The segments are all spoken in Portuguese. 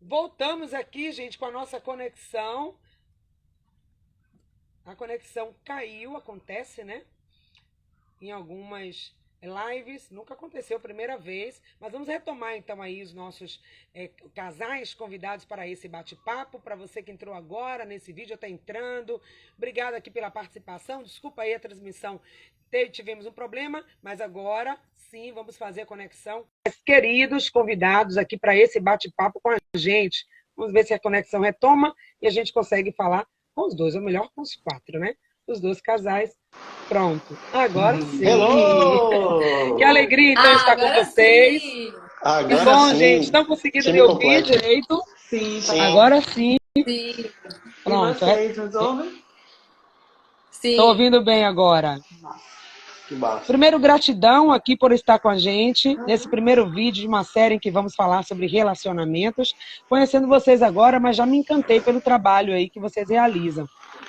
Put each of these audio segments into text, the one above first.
Voltamos aqui, gente, com a nossa conexão. A conexão caiu, acontece, né? Em algumas lives, nunca aconteceu, primeira vez. Mas vamos retomar, então, aí os nossos casais convidados para esse bate-papo. Para você que entrou agora nesse vídeo, está entrando. Obrigada aqui pela participação. Desculpa aí a transmissão. Tivemos um problema, mas agora sim vamos fazer a conexão. Queridos convidados aqui para esse bate-papo com a gente. Vamos ver se a conexão retoma e a gente consegue falar com os dois, ou melhor, com os 4, né? Os 2 casais. Pronto. Agora sim. Hello! Que alegria, então, estar com vocês. Sim. Agora que bom, sim. gente. Estão conseguindo me ouvir direito? Sim. Agora sim. Sim. Pronto. E vocês nos ouvem? Sim. Estou ouvindo bem agora. Que massa. Primeiro, gratidão aqui por estar com a gente nesse primeiro vídeo de uma série em que vamos falar sobre relacionamentos. Conhecendo vocês agora, mas já me encantei pelo trabalho aí que vocês realizam.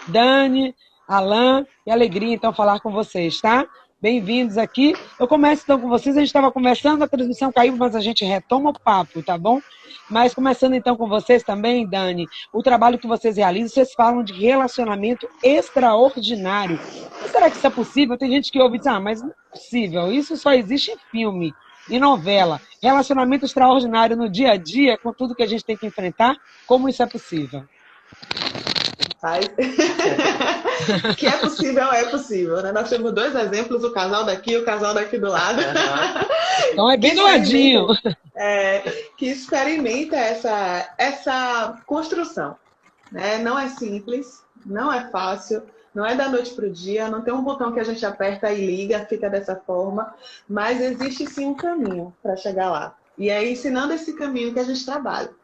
Dani, Alan, que alegria então falar com vocês, tá? Bem-vindos aqui. Eu começo então com vocês. A gente estava conversando, a transmissão caiu, mas a gente retoma o papo, tá bom? Mas começando então com vocês também, Dani, o trabalho que vocês realizam, vocês falam de relacionamento extraordinário. Será que isso é possível? Tem gente que ouve e diz, mas não é possível, isso só existe em filme, em novela. Relacionamento extraordinário no dia a dia, com tudo que a gente tem que enfrentar, como isso é possível? Que é possível, né? Nós temos 2 exemplos, o casal daqui e o casal daqui do lado. Então é bem do ladinho. Que experimenta essa construção. Né? Não é simples, não é fácil, não é da noite para o dia, não tem um botão que a gente aperta e liga, fica dessa forma, mas existe sim um caminho para chegar lá. E é ensinando esse caminho que a gente trabalha.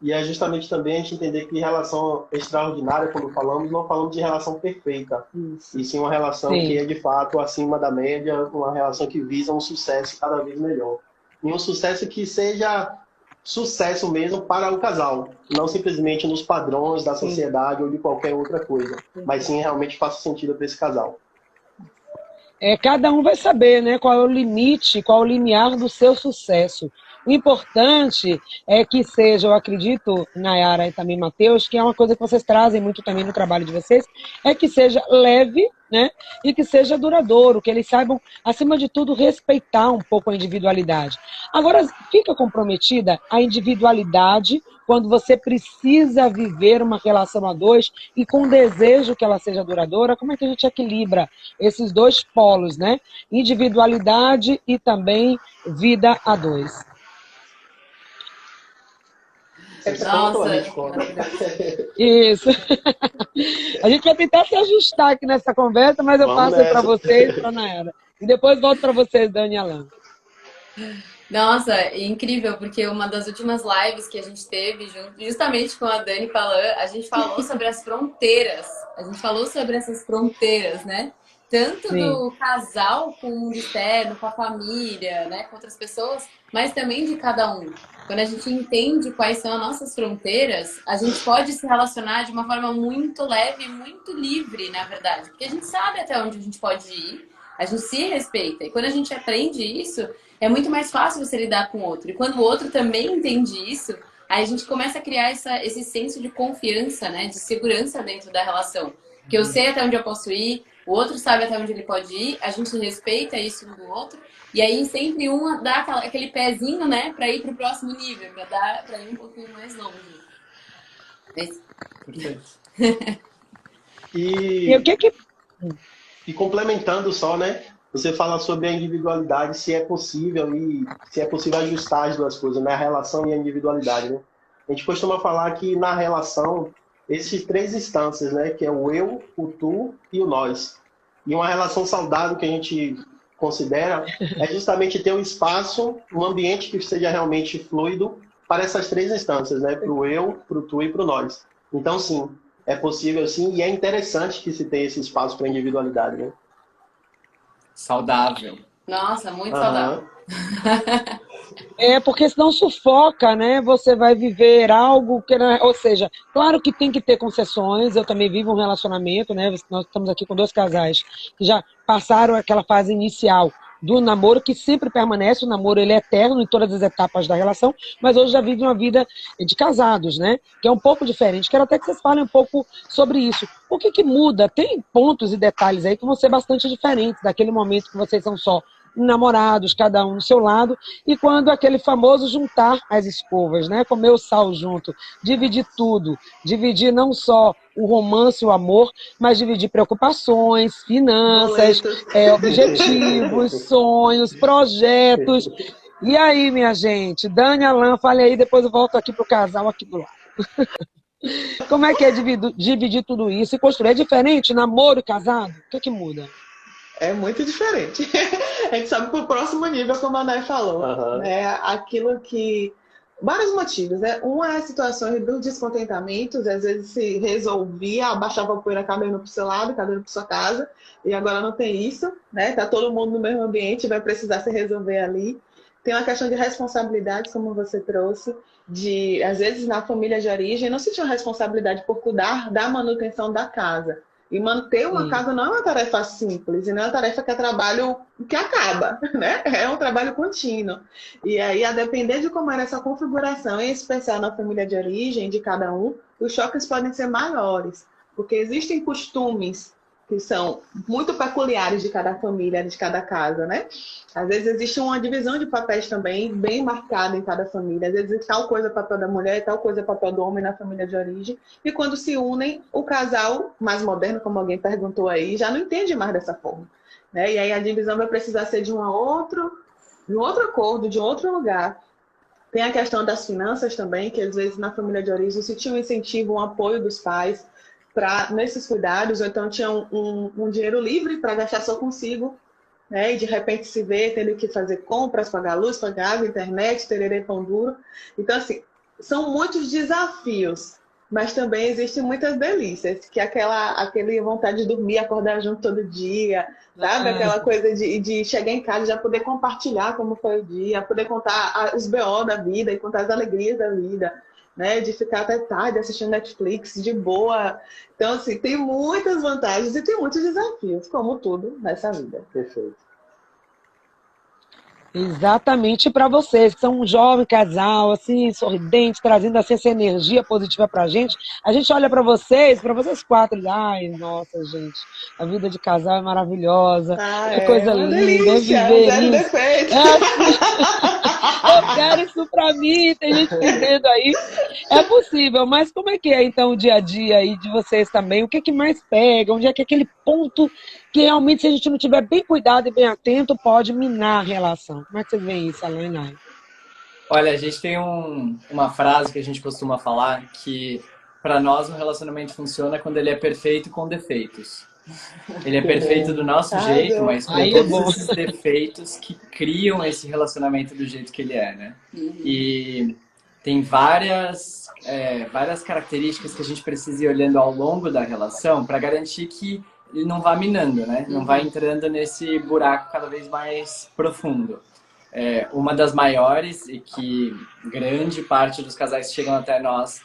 E é justamente também a gente entender que relação extraordinária, quando falamos, não falamos de relação perfeita. Isso. E sim uma relação que é de fato acima da média, uma relação que visa um sucesso cada vez melhor. E um sucesso que seja sucesso mesmo para o casal, não simplesmente nos padrões da sociedade ou de qualquer outra coisa, mas sim realmente faça sentido para esse casal. Cada um vai saber, né, qual é o limite, qual é o limiar do seu sucesso. O importante é que seja, eu acredito, Nayara e também Matheus, que é uma coisa que vocês trazem muito também no trabalho de vocês, é que seja leve, né, e que seja duradouro, que eles saibam, acima de tudo, respeitar um pouco a individualidade. Agora, fica comprometida a individualidade quando você precisa viver uma relação a 2 e com desejo que ela seja duradoura. Como é que a gente equilibra esses 2 polos, né? Individualidade e também vida a 2. Nossa. Isso. A gente vai tentar se ajustar aqui nessa conversa, mas eu passo para vocês, para Nayara. E depois volto para vocês, Dani e Alan. Nossa, incrível, porque uma das últimas lives que a gente teve, justamente com a Dani e Alan, a gente falou sobre as fronteiras. A gente falou sobre essas fronteiras, né? Tanto do casal com o mundo externo, com a família, né? Com outras pessoas, mas também de cada um. Quando a gente entende quais são as nossas fronteiras, a gente pode se relacionar de uma forma muito leve e muito livre, na verdade. Porque a gente sabe até onde a gente pode ir, a gente se respeita. E quando a gente aprende isso, é muito mais fácil você lidar com o outro. E quando o outro também entende isso, aí a gente começa a criar esse senso de confiança, né? De segurança dentro da relação. Que eu sei até onde eu posso ir, o outro sabe até onde ele pode ir, a gente respeita isso um do outro. E aí sempre um dá aquele pezinho, né? Pra ir pro próximo nível, pra ir um pouquinho mais longe. Perfeito. E o que... E complementando só, né? Você fala sobre a individualidade, se é possível ajustar as 2 coisas, né? A relação e a individualidade, né? A gente costuma falar que na relação, esses 3 instâncias, né? Que é o eu, o tu e o nós. E uma relação saudável que a gente considera é justamente ter um espaço, um ambiente que seja realmente fluido para essas 3 instâncias, né? Para o eu, para o tu e para o nós. Então, sim, é possível sim, e é interessante que se tenha esse espaço para a individualidade, né? Saudável. Nossa, muito saudável. Porque senão sufoca, né? Você vai viver algo que... Ou seja, claro que tem que ter concessões. Eu também vivo um relacionamento, né? Nós estamos aqui com 2 casais que já passaram aquela fase inicial do namoro, que sempre permanece, o namoro ele é eterno em todas as etapas da relação, mas hoje já vive uma vida de casados, né? Que é um pouco diferente. Quero até que vocês falem um pouco sobre isso. O que que muda? Tem pontos e detalhes aí que vão ser bastante diferentes daquele momento que vocês são só namorados, cada um no seu lado, e quando aquele famoso juntar as escovas, né? Comer o sal junto, dividir tudo, dividir não só o romance, o amor, mas dividir preocupações, finanças, objetivos, sonhos, projetos. E aí, minha gente? Dani, Alan, fale aí, depois eu volto aqui pro casal aqui do lado. Como é que é dividir tudo isso e construir? É diferente, namoro e casado? O que que muda? É muito diferente. A gente sabe para o próximo nível, como a Nay falou. Né? Aquilo que... Vários motivos, né? Um é as situações dos descontentamentos, às vezes se resolvia, abaixava a poeira, cada um para o seu lado, cada um para sua casa, e agora não tem isso, né? Tá todo mundo no mesmo ambiente, vai precisar se resolver ali. Tem uma questão de responsabilidade, como você trouxe, de, às vezes, na família de origem, não se tinha responsabilidade por cuidar da manutenção da casa. E manter uma casa não é uma tarefa simples, e não é uma tarefa que é trabalho que acaba, né? É um trabalho contínuo. E aí, a depender de como era essa configuração, em especial na família de origem de cada um, os choques podem ser maiores, porque existem costumes que são muito peculiares de cada família, de cada casa, né? Às vezes existe uma divisão de papéis também bem marcada em cada família. Às vezes tal coisa é papel da mulher, tal coisa é papel do homem na família de origem. E quando se unem, o casal mais moderno, como alguém perguntou aí, já não entende mais dessa forma, né? E aí a divisão vai precisar ser de um outro acordo, de outro lugar. Tem a questão das finanças também, que às vezes na família de origem se tinha um incentivo, um apoio dos pais nesses cuidados, ou então tinha um dinheiro livre para gastar só consigo, né? E de repente se vê tendo que fazer compras, pagar luz, pagar água, internet, tererê, pão duro. Então, assim, são muitos desafios, mas também existem muitas delícias, que é aquele vontade de dormir, acordar junto todo dia, sabe? Aquela coisa de chegar em casa e já poder compartilhar como foi o dia, poder contar os BO da vida e contar as alegrias da vida, né, de ficar até tarde assistindo Netflix, de boa. Então, assim, tem muitas vantagens e tem muitos desafios, como tudo nessa vida. Perfeito. Exatamente para vocês, que são um jovem casal, assim, sorridente, trazendo assim, essa energia positiva pra gente. A gente olha para vocês quatro, e ai, nossa, gente, a vida de casal é maravilhosa, coisa linda, delícia, é viver zero isso. defeito. Eu quero isso pra mim, tem gente dizendo aí. É possível, mas como é que é então o dia a dia aí de vocês também? O que é que mais pega? Onde é que é aquele ponto que realmente, se a gente não tiver bem cuidado e bem atento, pode minar a relação? Como é que vocês veem isso, Alan e Nay? Olha, a gente tem uma frase que a gente costuma falar que para nós um relacionamento funciona quando ele é perfeito com defeitos. Ele é perfeito do nosso jeito, mas com todos esses defeitos que criam esse relacionamento do jeito que ele é, né? E tem várias características que a gente precisa ir olhando ao longo da relação para garantir que ele não vá minando, né? Não vai entrando nesse buraco cada vez mais profundo. Uma das maiores e que grande parte dos casais que chegam até nós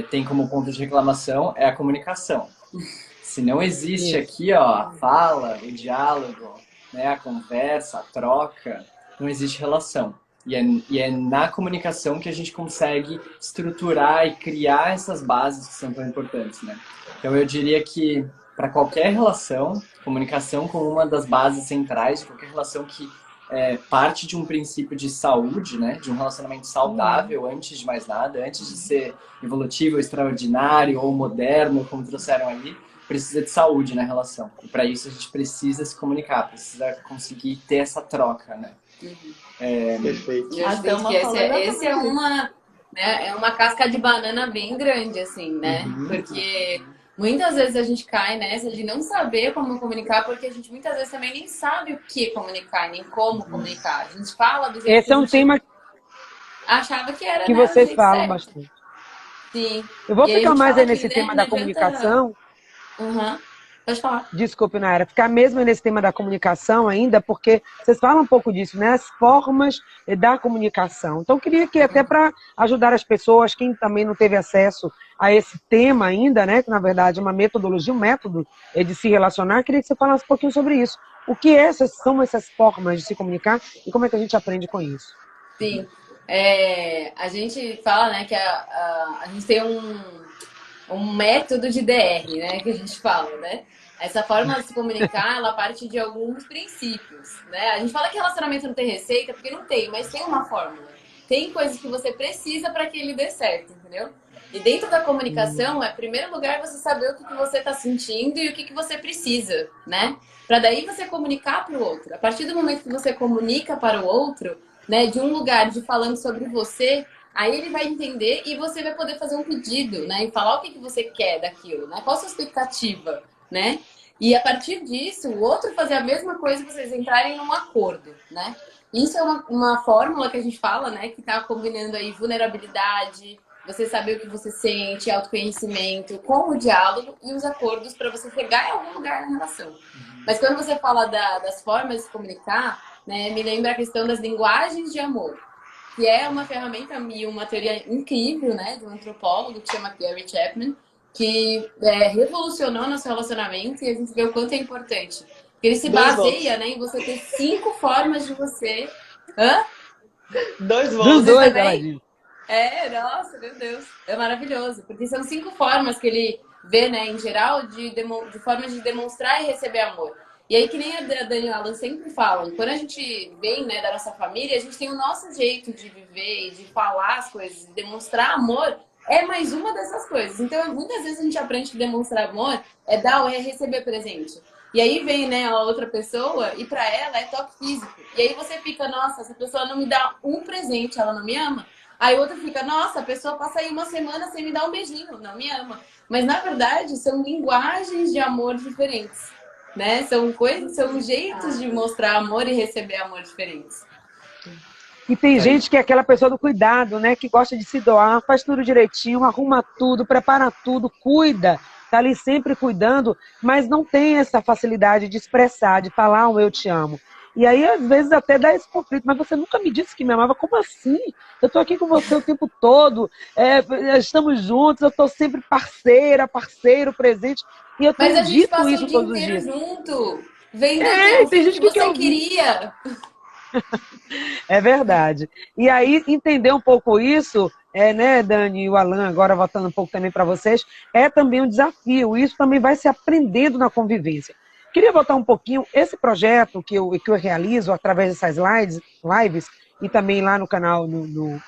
tem como ponto de reclamação é a comunicação. Se não existe aqui, ó, a fala, o diálogo, né, a conversa, a troca, não existe relação. E é na comunicação que a gente consegue estruturar e criar essas bases que são tão importantes, né? Então eu diria que para qualquer relação, comunicação como uma das bases centrais de qualquer relação que parte de um princípio de saúde, né? De um relacionamento saudável, antes de mais nada, antes de ser evolutivo, extraordinário ou moderno, como trouxeram ali, precisa de saúde na relação. E para isso a gente precisa se comunicar, precisa conseguir ter essa troca, né? Perfeito. Eu acredito que esse é uma casca de banana bem grande, assim, né? Porque muitas vezes a gente cai nessa de não saber como comunicar, porque a gente muitas vezes também nem sabe o que comunicar, nem como comunicar. A gente fala do jeito Esse é um tema achava que era, que né, vocês falam certo. bastante. Sim. Eu vou E aí ficar a gente mais fala aí nesse que, tema né, da não adianta- comunicação. Pode falar. Desculpe, Nayara, ficar mesmo nesse tema da comunicação ainda, porque vocês falam um pouco disso, né? As formas da comunicação. Então, eu queria que até para ajudar as pessoas, quem também não teve acesso a esse tema ainda, né? Que na verdade é uma metodologia, um método de se relacionar, queria que você falasse um pouquinho sobre isso. O que são essas formas de se comunicar e como é que a gente aprende com isso? Sim. A gente fala, né, que a gente tem um método de DR, né, que a gente fala, né? Essa forma de se comunicar, ela parte de alguns princípios, né? A gente fala que relacionamento não tem receita, porque não tem, mas tem uma fórmula. Tem coisas que você precisa para que ele dê certo, entendeu? E dentro da comunicação, em primeiro lugar, você saber o que você está sentindo e o que você precisa, né? Para daí você comunicar para o outro. A partir do momento que você comunica para o outro, né, de um lugar de falando sobre você, aí ele vai entender e você vai poder fazer um pedido, né? E falar o que você quer daquilo, né? Qual a sua expectativa, né? E a partir disso, o outro fazer a mesma coisa e vocês entrarem num acordo, né? Isso é uma fórmula que a gente fala, né? Que tá combinando aí vulnerabilidade, você saber o que você sente, autoconhecimento, com o diálogo e os acordos para você chegar em algum lugar na relação. Mas quando você fala das formas de se comunicar, né? Me lembra a questão das linguagens de amor, que é uma ferramenta e uma teoria incrível, né? De um antropólogo que chama Gary Chapman, que revolucionou nosso relacionamento e a gente vê o quanto é importante. Porque ele se baseia, né, em você ter 5 formas de você... Hã? 2 Dos votos. dois, também? Nossa, meu Deus. É maravilhoso. Porque são 5 formas que ele vê, né, em geral, de formas de demonstrar e receber amor. E aí, que nem a Dani e o Alan sempre falam, quando a gente vem, né, da nossa família, a gente tem o nosso jeito de viver, de falar as coisas, de demonstrar amor, é mais uma dessas coisas. Então, muitas vezes a gente aprende que demonstrar amor é dar ou é receber presente. E aí vem, né, a outra pessoa e pra ela é toque físico. E aí você fica, nossa, essa pessoa não me dá um presente, ela não me ama. Aí o outro fica, nossa, a pessoa passa aí uma semana sem me dar um beijinho, não me ama. Mas na verdade são linguagens de amor diferentes, né? São jeitos de mostrar amor e receber amor diferentes. E tem gente que é aquela pessoa do cuidado, né? Que gosta de se doar, faz tudo direitinho, arruma tudo, prepara tudo, cuida, tá ali sempre cuidando, mas não tem essa facilidade de expressar, de falar um eu te amo. E aí, às vezes, até dá esse conflito. Mas você nunca me disse que me amava. Como assim? Eu tô aqui com você o tempo todo, estamos juntos, eu tô sempre parceira, parceiro, presente. E eu tenho dito isso todos os dias. Mas a gente passa o dia inteiro junto, vendo tem gente que você quer queria. É verdade. E aí, entender um pouco isso, né, Dani e o Alan, agora voltando um pouco também para vocês, é também um desafio. Isso também vai se aprendendo na convivência. Queria voltar um pouquinho, esse projeto que eu realizo através dessas lives e também lá no canal no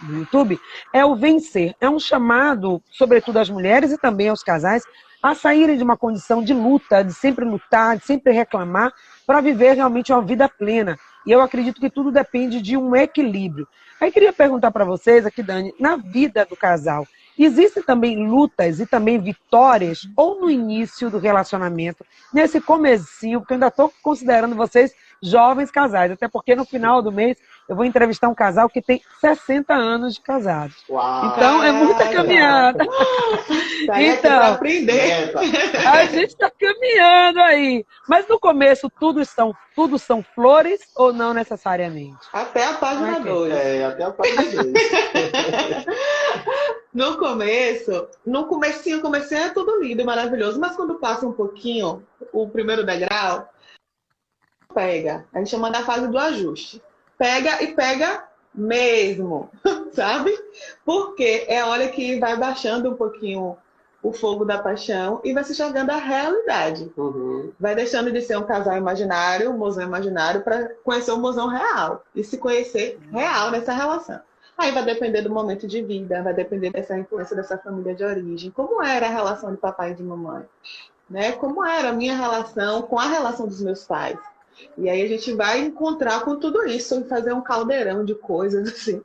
YouTube, é o Vencer. É um chamado, sobretudo às mulheres e também aos casais, a saírem de uma condição de luta, de sempre lutar, de sempre reclamar, para viver realmente uma vida plena. E eu acredito que tudo depende de um equilíbrio. Aí queria perguntar para vocês aqui, Dani, na vida do casal, existem também lutas e também vitórias, ou no início do relacionamento, nesse comecinho, porque eu ainda estou considerando vocês jovens casais, até porque no final do mês eu vou entrevistar um casal que tem 60 anos de casados. Uau. Então, é muita caminhada. Então, aprender. A gente está caminhando aí. Mas no começo, tudo são flores ou não necessariamente? Até a página 2. Até a página 2. No comecinho é tudo lindo e maravilhoso, mas quando passa um pouquinho, o primeiro degrau, pega. A gente chama da fase do ajuste. Pega e pega mesmo, sabe? Porque é a hora que vai baixando um pouquinho o fogo da paixão e vai se jogando a realidade. Uhum. Vai deixando de ser um casal imaginário, um mozão imaginário, para conhecer um mozão real e se conhecer real nessa relação. Aí vai depender do momento de vida, vai depender dessa influência dessa família de origem. Como era a relação de papai e de mamãe? Né? Como era a minha relação com a relação dos meus pais? E aí a gente vai encontrar com tudo isso e fazer um caldeirão de coisas assim,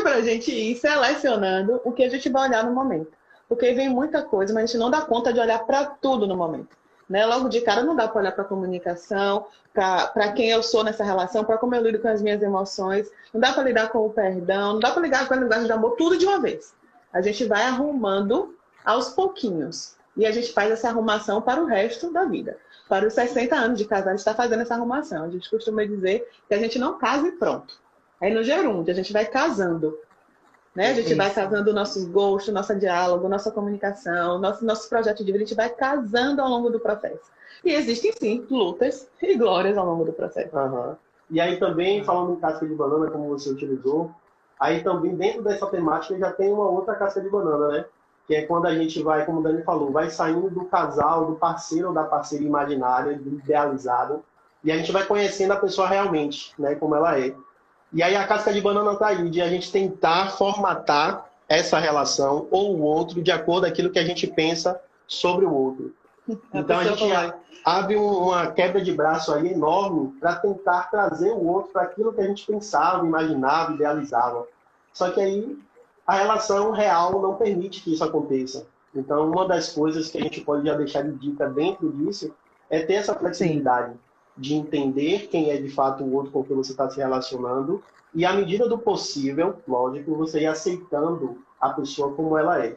para a gente ir selecionando o que a gente vai olhar no momento. Porque vem muita coisa, mas a gente não dá conta de olhar para tudo no momento. Né? Logo de cara não dá para olhar para a comunicação, para quem eu sou nessa relação, para como eu lido com as minhas emoções, não dá para lidar com o perdão, não dá para lidar com a linguagem de amor, tudo de uma vez. A gente vai arrumando aos pouquinhos. E a gente faz essa arrumação para o resto da vida. Para os 60 anos de casado, a gente está fazendo essa arrumação. A gente costuma dizer que a gente não casa e pronto. É no gerúndio, a gente vai casando. né? A gente vai casando nossos gostos, nosso diálogo, nossa comunicação, nosso projeto de vida, a gente vai casando ao longo do processo. E existem, sim, lutas e glórias ao longo do processo. Uhum. E aí também, falando em casca de banana, como você utilizou, aí também dentro dessa temática já tem uma outra casca de banana, né? Que é quando a gente vai, como o Dani falou, vai saindo do casal, do parceiro ou da parceira imaginária, do idealizado, e a gente vai conhecendo a pessoa realmente, né? Como ela é. E aí a casca de banana tá aí, de a gente tentar formatar essa relação ou o outro de acordo com aquilo que a gente pensa sobre o outro. Então a gente abre uma quebra de braço aí enorme para tentar trazer o outro para aquilo que a gente pensava, imaginava, idealizava. Só que aí a relação real não permite que isso aconteça. Então uma das coisas que a gente pode já deixar de dica dentro disso é ter essa flexibilidade de entender quem é de fato o outro com quem você está se relacionando e, à medida do possível, lógico, você ir aceitando a pessoa como ela é.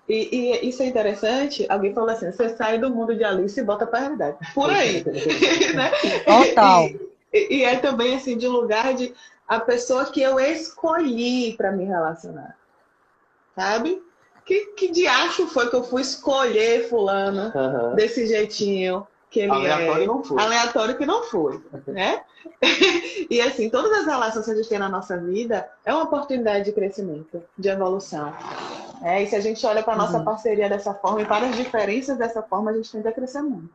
E isso é interessante, alguém falou assim, você sai do mundo de Alice e volta para a realidade. Por aí. Né? Total. E é também assim, de lugar de a pessoa que eu escolhi para me relacionar. Sabe? Que diacho foi que eu fui escolher fulano desse jeitinho que ele aleatório não foi. Aleatório que não foi, né? E assim, todas as relações que a gente tem na nossa vida é uma oportunidade de crescimento, de evolução. E se a gente olha para a nossa parceria dessa forma e para as diferenças dessa forma, a gente tende a crescer muito.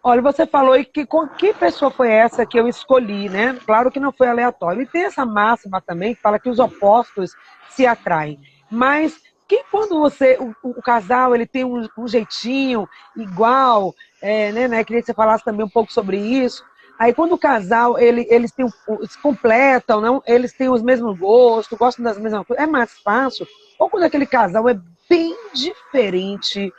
Olha, você falou aí que com que pessoa foi essa que eu escolhi, né? Claro que não foi aleatório. E tem essa máxima também que fala que os opostos se atraem. Mas que quando você, o casal, ele tem um jeitinho igual, né? Queria que você falasse também um pouco sobre isso. Aí quando o casal, eles se completam, não? Eles têm os mesmos gostos, gostam das mesmas coisas, é mais fácil. Ou quando aquele casal é bem diferente,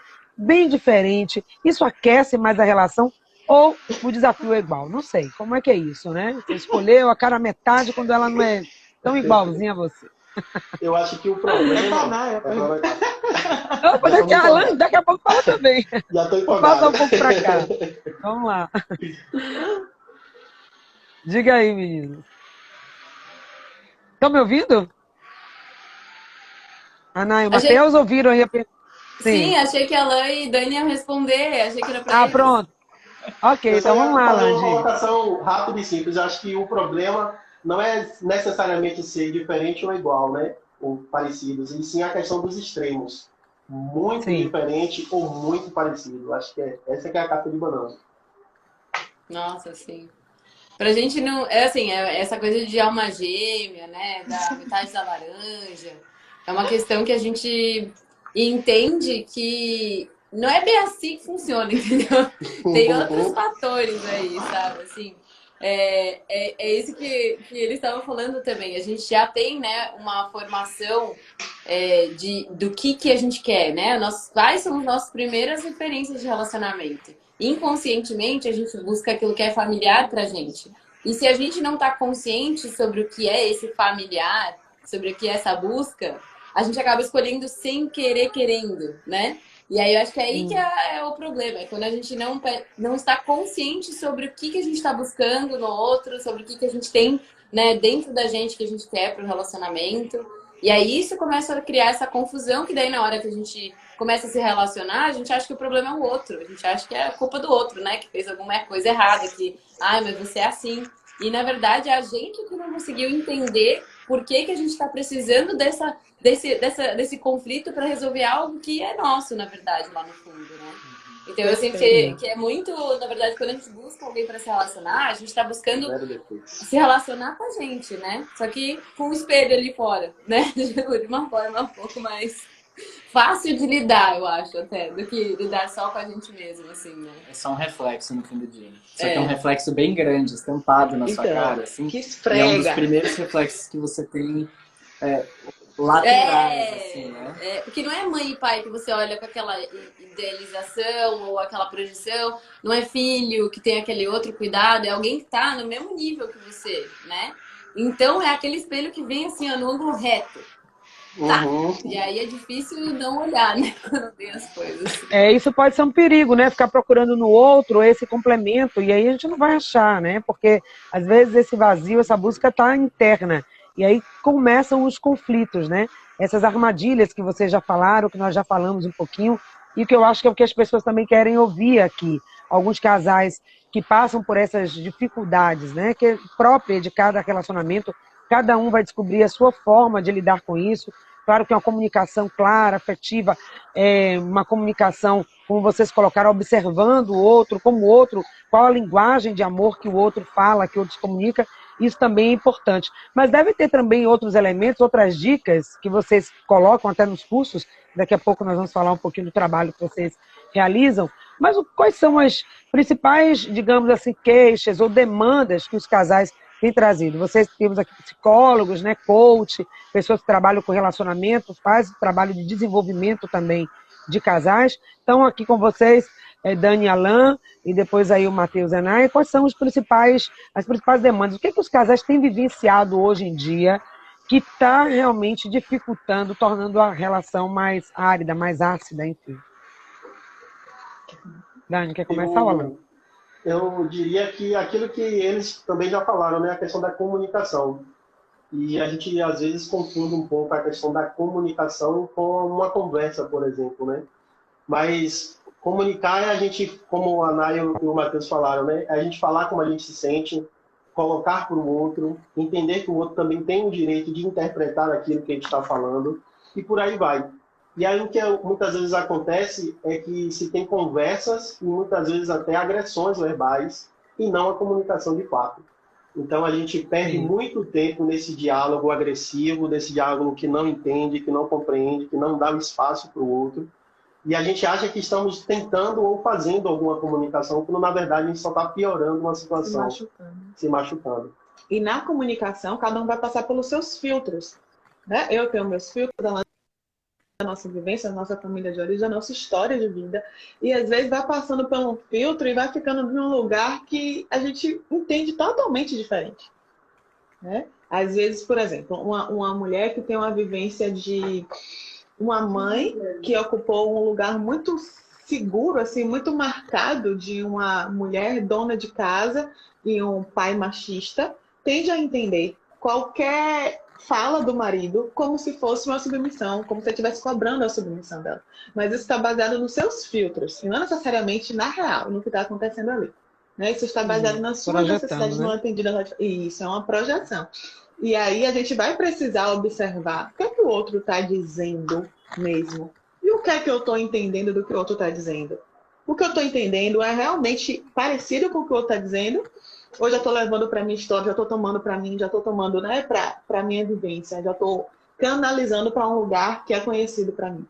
isso aquece mais a relação, ou o desafio é igual? Não sei, como é que é isso, né? Você escolheu a cara metade quando ela não é tão igualzinha a você. Eu acho que o problema... Daqui a pouco fala também. Já estou empolgado. Vou passar um pouco para cá. Vamos lá. Diga aí, meninos. Estão me ouvindo? Ana e o Matheus ouviram aí? Sim, achei que a Alain e Dani iam responder. Achei que era para eles. Pronto. Ok, então vamos lá, Alain. Uma colocação rápida e simples. Eu acho que o problema não é necessariamente ser diferente ou igual, né? Ou parecidos, e sim a questão dos extremos. Muito diferente ou muito parecido. Acho que essa que é a casca de banana. Nossa, sim. Pra gente não... É assim, essa coisa de alma gêmea, né? Da metade da laranja. É uma questão que a gente entende que não é bem assim que funciona, entendeu? Tem outros fatores aí, sabe? Assim, é isso que eles estavam falando também. A gente já tem, né, uma formação do que a gente quer, né? Quais são as nossas primeiras referências de relacionamento? Inconscientemente, a gente busca aquilo que é familiar pra gente. E se a gente não tá consciente sobre o que é esse familiar, sobre o que é essa busca, a gente acaba escolhendo sem querer, querendo, né? E aí eu acho que aí que é o problema. É quando a gente não está consciente sobre o que a gente está buscando no outro, sobre o que a gente tem, né, dentro da gente que a gente quer para o relacionamento. E aí isso começa a criar essa confusão, que daí na hora que a gente começa a se relacionar, a gente acha que o problema é o outro. A gente acha que é a culpa do outro, né? Que fez alguma coisa errada, que, mas você é assim. E na verdade é a gente que não conseguiu entender por que a gente está precisando desse conflito para resolver algo que é nosso, na verdade, lá no fundo, né? Então eu sinto que é muito, na verdade, quando a gente busca alguém para se relacionar, a gente está buscando se relacionar com a gente, né? Só que com o espelho ali fora, né? De uma forma um pouco mais fácil de lidar, eu acho, até, do que lidar só com a gente mesmo, assim, né? É só um reflexo no fim do dia. Só que é um reflexo bem grande, estampado na sua cara, assim. Que esfrega. E é um dos primeiros reflexos que você tem laterais, assim, né? Porque não é mãe e pai que você olha com aquela idealização ou aquela projeção, não é filho que tem aquele outro cuidado, é alguém que tá no mesmo nível que você, né? Então é aquele espelho que vem assim, ó, no ângulo reto. Tá. E aí é difícil não olhar, né? Quando tem as coisas. Isso pode ser um perigo, né? Ficar procurando no outro esse complemento, e aí a gente não vai achar, né? Porque às vezes esse vazio, essa busca tá interna. E aí começam os conflitos, né? Essas armadilhas que vocês já falaram, que nós já falamos um pouquinho, e que eu acho que é o que as pessoas também querem ouvir aqui. Alguns casais que passam por essas dificuldades, né? Que é própria de cada relacionamento, cada um vai descobrir a sua forma de lidar com isso. Claro que é uma comunicação clara, afetiva, uma comunicação, como vocês colocaram, observando o outro, como o outro, qual a linguagem de amor que o outro fala, que o outro se comunica, isso também é importante. Mas deve ter também outros elementos, outras dicas que vocês colocam até nos cursos, daqui a pouco nós vamos falar um pouquinho do trabalho que vocês realizam, mas quais são as principais, digamos assim, queixas ou demandas que os casais têm trazido? Vocês temos aqui psicólogos, né, coach, pessoas que trabalham com relacionamento, fazem trabalho de desenvolvimento também de casais. Estão aqui com vocês, Dani e Alain, e depois aí o Matheus Enay. Quais são as principais demandas? O que os casais têm vivenciado hoje em dia que está realmente dificultando, tornando a relação mais árida, mais ácida, enfim? Dani, quer começar, Alain? Eu diria que aquilo que eles também já falaram, né? A questão da comunicação. E a gente, às vezes, confunde um pouco a questão da comunicação com uma conversa, por exemplo, né? Mas comunicar é a gente, como a Nay e o Matheus falaram, né? É a gente falar como a gente se sente, colocar para o outro, entender que o outro também tem o direito de interpretar aquilo que a gente está falando, e por aí vai. E aí o que muitas vezes acontece é que se tem conversas e muitas vezes até agressões verbais e não a comunicação de fato. Então a gente perde muito tempo nesse diálogo agressivo, nesse diálogo que não entende, que não compreende, que não dá espaço para o outro. E a gente acha que estamos tentando ou fazendo alguma comunicação, quando na verdade a gente só está piorando uma situação, se machucando. E na comunicação, cada um vai passar pelos seus filtros, né? Eu tenho meus filtros da nossa vivência, da nossa família de origem, da nossa história de vida. E às vezes vai passando por um filtro e vai ficando num lugar que a gente entende totalmente diferente, né? Às vezes, por exemplo, uma mulher que tem uma vivência de uma mãe que ocupou um lugar muito seguro, assim, muito marcado de uma mulher dona de casa e um pai machista, tende a entender qualquer fala do marido como se fosse uma submissão, como se ele estivesse cobrando a submissão dela. Mas isso está baseado nos seus filtros, e não necessariamente na real, no que está acontecendo ali, né? Isso está baseado nas suas necessidades, né? Não atendidas. E isso é uma projeção. E aí a gente vai precisar observar o que é que o outro está dizendo mesmo. E o que é que eu estou entendendo do que o outro está dizendo? O que eu estou entendendo é realmente parecido com o que o outro está dizendo? Ou já estou levando para minha história, já estou tomando para mim, já estou tomando, né, para minha vivência, já estou canalizando para um lugar que é conhecido para mim.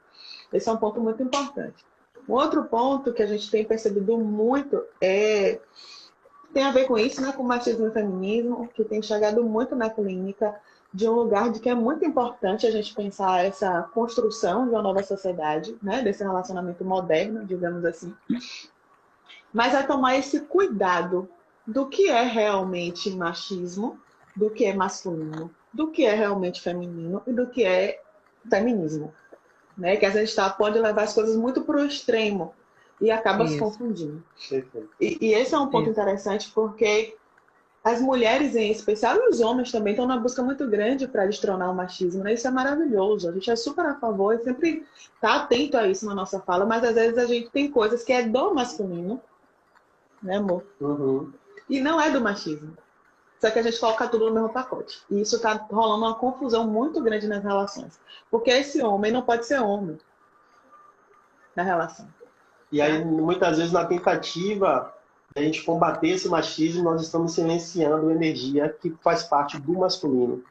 Esse é um ponto muito importante. Um outro ponto que a gente tem percebido muito tem a ver com isso, né, com o machismo e o feminismo, que tem chegado muito na clínica, de um lugar de que é muito importante a gente pensar essa construção de uma nova sociedade, né, desse relacionamento moderno, digamos assim. Mas é tomar esse cuidado do que é realmente machismo, do que é masculino, do que é realmente feminino e do que é feminismo, né? Que às vezes pode levar as coisas muito para o extremo e acaba se confundindo. E esse é um ponto interessante, porque as mulheres em especial e os homens também estão na busca muito grande para destronar o machismo, né? Isso é maravilhoso, a gente é super a favor e sempre está atento a isso na nossa fala, mas às vezes a gente tem coisas que é do masculino, né, amor? Uhum. E não é do machismo. Só que a gente coloca tudo no mesmo pacote. E isso está rolando uma confusão muito grande nas relações. Porque esse homem não pode ser homem na relação. E aí, muitas vezes, na tentativa de a gente combater esse machismo, nós estamos silenciando a energia que faz parte do masculino.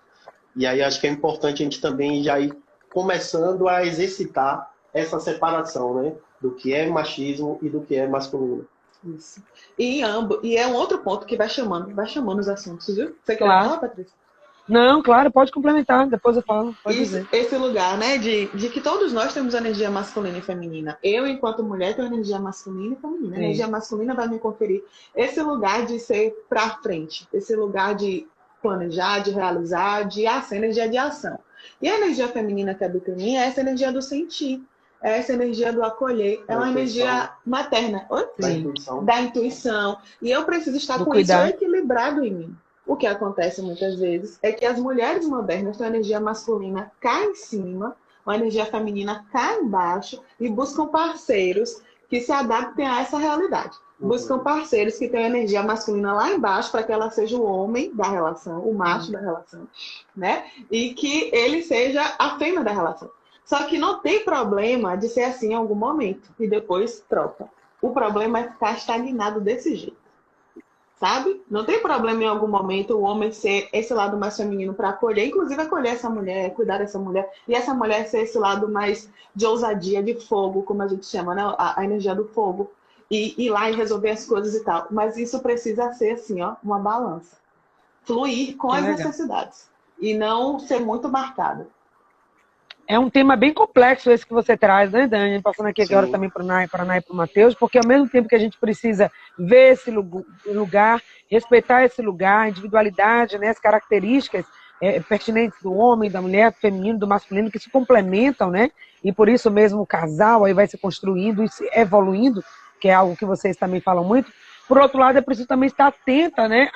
E aí, acho que é importante a gente também já ir começando a exercitar essa separação, né? Do que é machismo e do que é masculino. Isso. E é um outro ponto que vai chamando os assuntos, viu? Você quer falar, Patrícia? Não, claro, pode complementar, depois eu falo. Pode dizer. Esse lugar, né, de que todos nós temos energia masculina e feminina. Eu, enquanto mulher, tenho energia masculina e feminina. A energia masculina vai me conferir esse lugar de ser pra frente, esse lugar de planejar, de realizar, essa energia de ação. E a energia feminina que habita em mim é essa energia do sentir. É essa energia do acolher, é uma energia materna, da intuição. E eu preciso estar com isso equilibrado em mim. o que acontece muitas vezes é que as mulheres modernas têm a energia masculina cá em cima, a energia feminina cá embaixo e buscam parceiros que se adaptem a essa realidade. Buscam parceiros que tenham energia masculina lá embaixo para que ela seja o homem da relação, o macho da relação, né? E que ele seja a fêmea da relação. Só que não tem problema de ser assim em algum momento e depois troca. O problema é ficar estagnado desse jeito. Sabe? Não tem problema em algum momento o homem ser esse lado mais feminino para acolher, inclusive acolher essa mulher, cuidar dessa mulher, e essa mulher ser esse lado mais de ousadia, de fogo, como a gente chama, né? A energia do fogo, e ir lá e resolver as coisas e tal. Mas isso precisa ser assim, ó, uma balança. Fluir com as necessidades e não ser muito marcado. É um tema bem complexo esse que você traz, né, Dani? Passando aqui agora também para a Nay e para o Matheus, porque ao mesmo tempo que a gente precisa ver esse lugar, respeitar esse lugar, a individualidade, né, as características pertinentes do homem, da mulher, do feminino, do masculino, que se complementam, né? E por isso mesmo o casal aí vai se construindo e se evoluindo, que é algo que vocês também falam muito. Por outro lado, é preciso também estar atenta, né,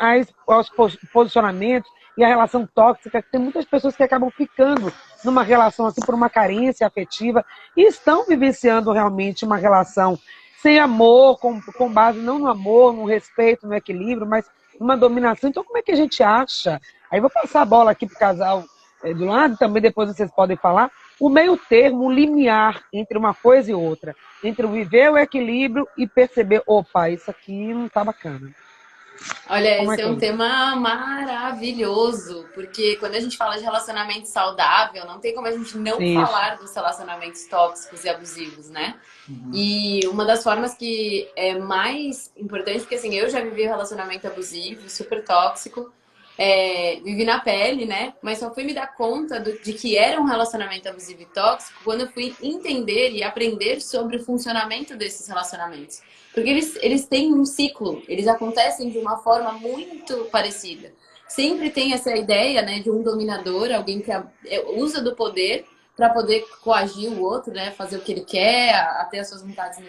aos posicionamentos e a relação tóxica, que tem muitas pessoas que acabam ficando numa relação assim por uma carência afetiva e estão vivenciando realmente uma relação sem amor, com base não no amor, no respeito, no equilíbrio, mas numa dominação. Então, como é que a gente acha? Aí vou passar a bola aqui para o casal do lado, também depois vocês podem falar, o meio termo, o limiar entre uma coisa e outra, entre o viver o equilíbrio e perceber, opa, isso aqui não tá bacana. Olha, esse é um tema maravilhoso, porque quando a gente fala de relacionamento saudável, não tem como a gente não falar dos relacionamentos tóxicos e abusivos, né? E uma das formas que é mais importante, porque assim, eu já vivi um relacionamento abusivo, super tóxico, vivi na pele, né? Mas só fui me dar conta de que era um relacionamento abusivo e tóxico quando eu fui entender e aprender sobre o funcionamento desses relacionamentos. Porque eles têm um ciclo, eles acontecem de uma forma muito parecida. Sempre tem essa ideia, né, de um dominador, alguém que usa do poder para poder coagir o outro, né, fazer o que ele quer, até as suas vontades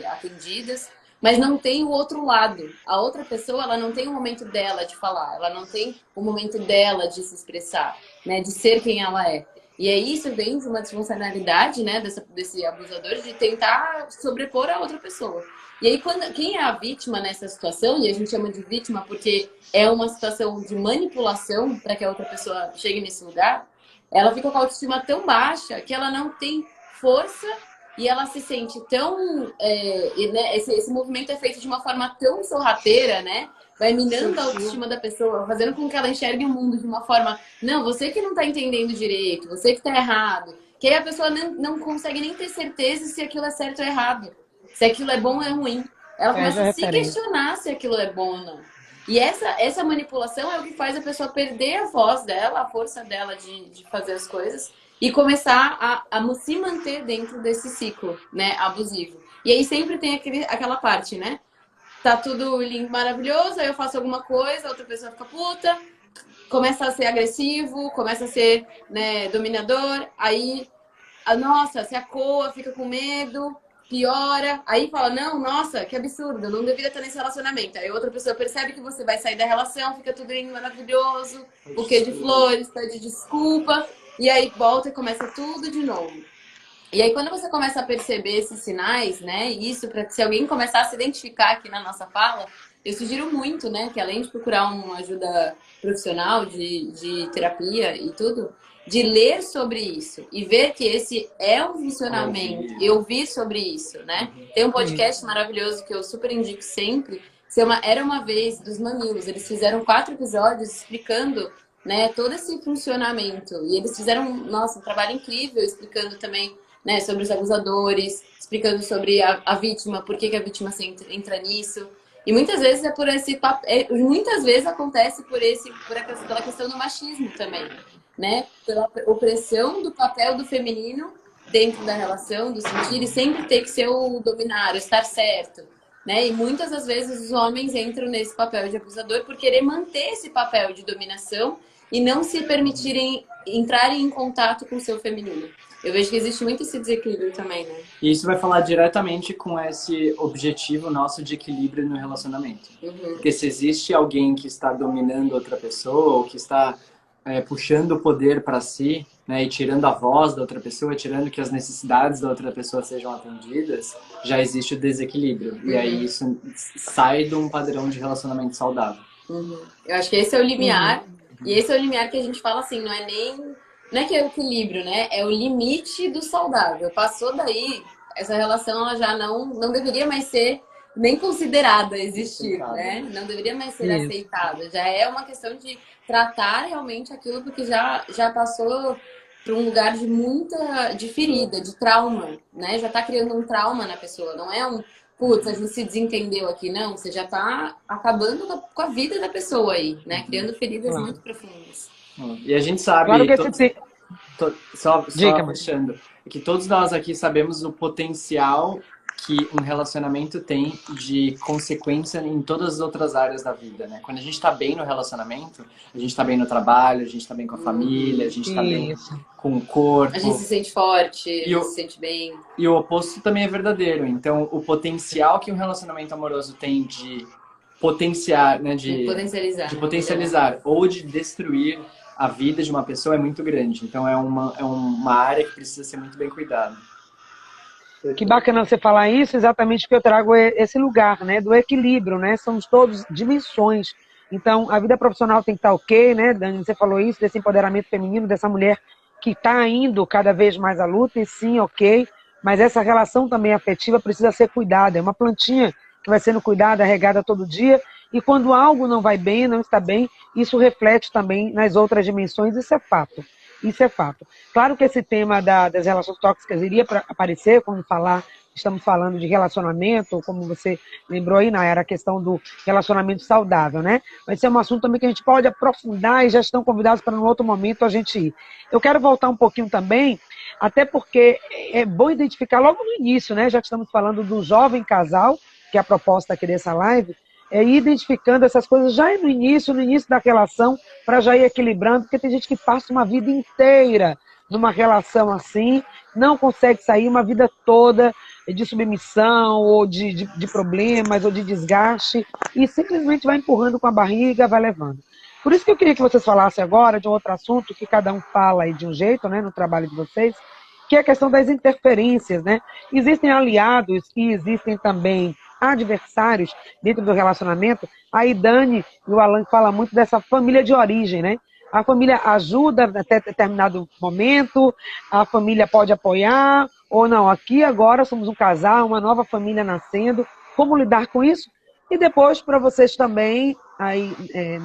atendidas. Mas não tem o outro lado. A outra pessoa, ela não tem o momento dela de falar, ela não tem o momento dela de se expressar, né, de ser quem ela é. E aí isso vem de uma disfuncionalidade, né, desse abusador de tentar sobrepor a outra pessoa. E aí, quem é a vítima nessa situação, e a gente chama de vítima porque é uma situação de manipulação para que a outra pessoa chegue nesse lugar, ela fica com a autoestima tão baixa que ela não tem força e ela se sente tão... né, esse movimento é feito de uma forma tão sorrateira, né? Vai minando a autoestima da pessoa, fazendo com que ela enxergue o mundo de uma forma... Não, você que não está entendendo direito, você que está errado. Que aí a pessoa não consegue nem ter certeza se aquilo é certo ou errado. Se aquilo é bom ou é ruim. Ela começa a se questionar se aquilo é bom ou não. E essa manipulação é o que faz a pessoa perder a voz dela, a força dela de fazer as coisas e começar a se manter dentro desse ciclo, né, abusivo. E aí sempre tem aquela parte, né? Tá tudo lindo, maravilhoso, aí eu faço alguma coisa, a outra pessoa fica puta, começa a ser agressivo, começa a ser, né, dominador, aí, nossa, se acoa, fica com medo, piora, aí fala, não, nossa, que absurdo, eu não deveria estar nesse relacionamento. Aí outra pessoa percebe que você vai sair da relação, fica tudo lindo, maravilhoso, buquê de flores, pede desculpa, e aí volta e começa tudo de novo. E aí quando você começa a perceber esses sinais, né, isso, para se alguém começar a se identificar aqui na nossa fala, eu sugiro muito, né, que além de procurar uma ajuda profissional de terapia e tudo, de ler sobre isso e ver que esse é um funcionamento e ouvir sobre isso, né? Tem um podcast maravilhoso que eu super indico sempre, que chama Era Uma Vez, dos Mamilos. Eles fizeram 4 episódios explicando, né, todo esse funcionamento. E eles fizeram, nossa, um trabalho incrível explicando também, né, sobre os abusadores, explicando sobre a vítima, por que a vítima entra nisso. E muitas vezes é por esse muitas vezes acontece pela questão do machismo também, né? Pela opressão do papel do feminino dentro da relação, do sentir, e sempre ter que ser o dominar, o estar certo, né? E muitas das vezes os homens entram nesse papel de abusador por querer manter esse papel de dominação e não se permitirem entrarem em contato com o seu feminino. Eu vejo que existe muito esse desequilíbrio também, né? E isso vai falar diretamente com esse objetivo nosso de equilíbrio no relacionamento. Porque se existe alguém que está dominando outra pessoa, ou que está puxando o poder para si, né, e tirando a voz da outra pessoa, tirando que as necessidades da outra pessoa sejam atendidas, já existe o desequilíbrio. E aí isso sai de um padrão de relacionamento saudável. Eu acho que esse é o limiar. E esse é o limiar que a gente fala assim, não é que é o equilíbrio, né? É o limite do saudável. Passou daí, essa relação ela já não deveria mais ser nem considerada existir, né? Não deveria mais ser aceitada. Já é uma questão de tratar realmente aquilo porque já passou para um lugar de ferida, de trauma, né? Já tá criando um trauma na pessoa. Não é putz, a gente se desentendeu aqui, não. Você já tá acabando com a vida da pessoa aí, né? Criando feridas muito profundas. E a gente sabe, claro que só fechando, que todos nós aqui sabemos o potencial que um relacionamento tem de consequência em todas as outras áreas da vida, né? Quando a gente tá bem no relacionamento, a gente tá bem no trabalho, a gente tá bem com a família, a gente tá bem com o corpo. A gente se sente forte, a gente se sente bem. E o oposto também é verdadeiro. Então, o potencial que um relacionamento amoroso tem de potenciar, né? De potencializar ou de destruir a vida de uma pessoa é muito grande. Então, é uma área que precisa ser muito bem cuidada. Que bacana você falar isso, exatamente porque eu trago esse lugar, né, do equilíbrio, né, somos todos dimensões. Então, a vida profissional tem que estar ok, né, Dani, você falou isso, desse empoderamento feminino, dessa mulher que está indo cada vez mais à luta, e sim, ok, mas essa relação também afetiva precisa ser cuidada, é uma plantinha que vai sendo cuidada, regada todo dia, e quando algo não vai bem, não está bem, isso reflete também nas outras dimensões, isso é fato. Isso é fato. Claro que esse tema das relações tóxicas iria aparecer quando estamos falando de relacionamento, como você lembrou aí, Nayara, a questão do relacionamento saudável, né? Vai ser um assunto também que a gente pode aprofundar e já estão convidados para, num outro momento, a gente ir. Eu quero voltar um pouquinho também, até porque é bom identificar logo no início, né? Já que estamos falando do jovem casal, que é a proposta aqui dessa live, é ir identificando essas coisas já no início da relação, para já ir equilibrando, porque tem gente que passa uma vida inteira numa relação assim, não consegue sair uma vida toda de submissão, ou de problemas, ou de desgaste, e simplesmente vai empurrando com a barriga, vai levando. Por isso que eu queria que vocês falassem agora de um outro assunto, que cada um fala aí de um jeito, né, no trabalho de vocês, que é a questão das interferências, né? Existem aliados e existem também adversários dentro do relacionamento. Aí Dani e o Alan falam muito dessa família de origem, né? A família ajuda até determinado momento, a família pode apoiar, ou não, aqui agora somos um casal, uma nova família nascendo. Como lidar com isso? E depois, para vocês também, aí,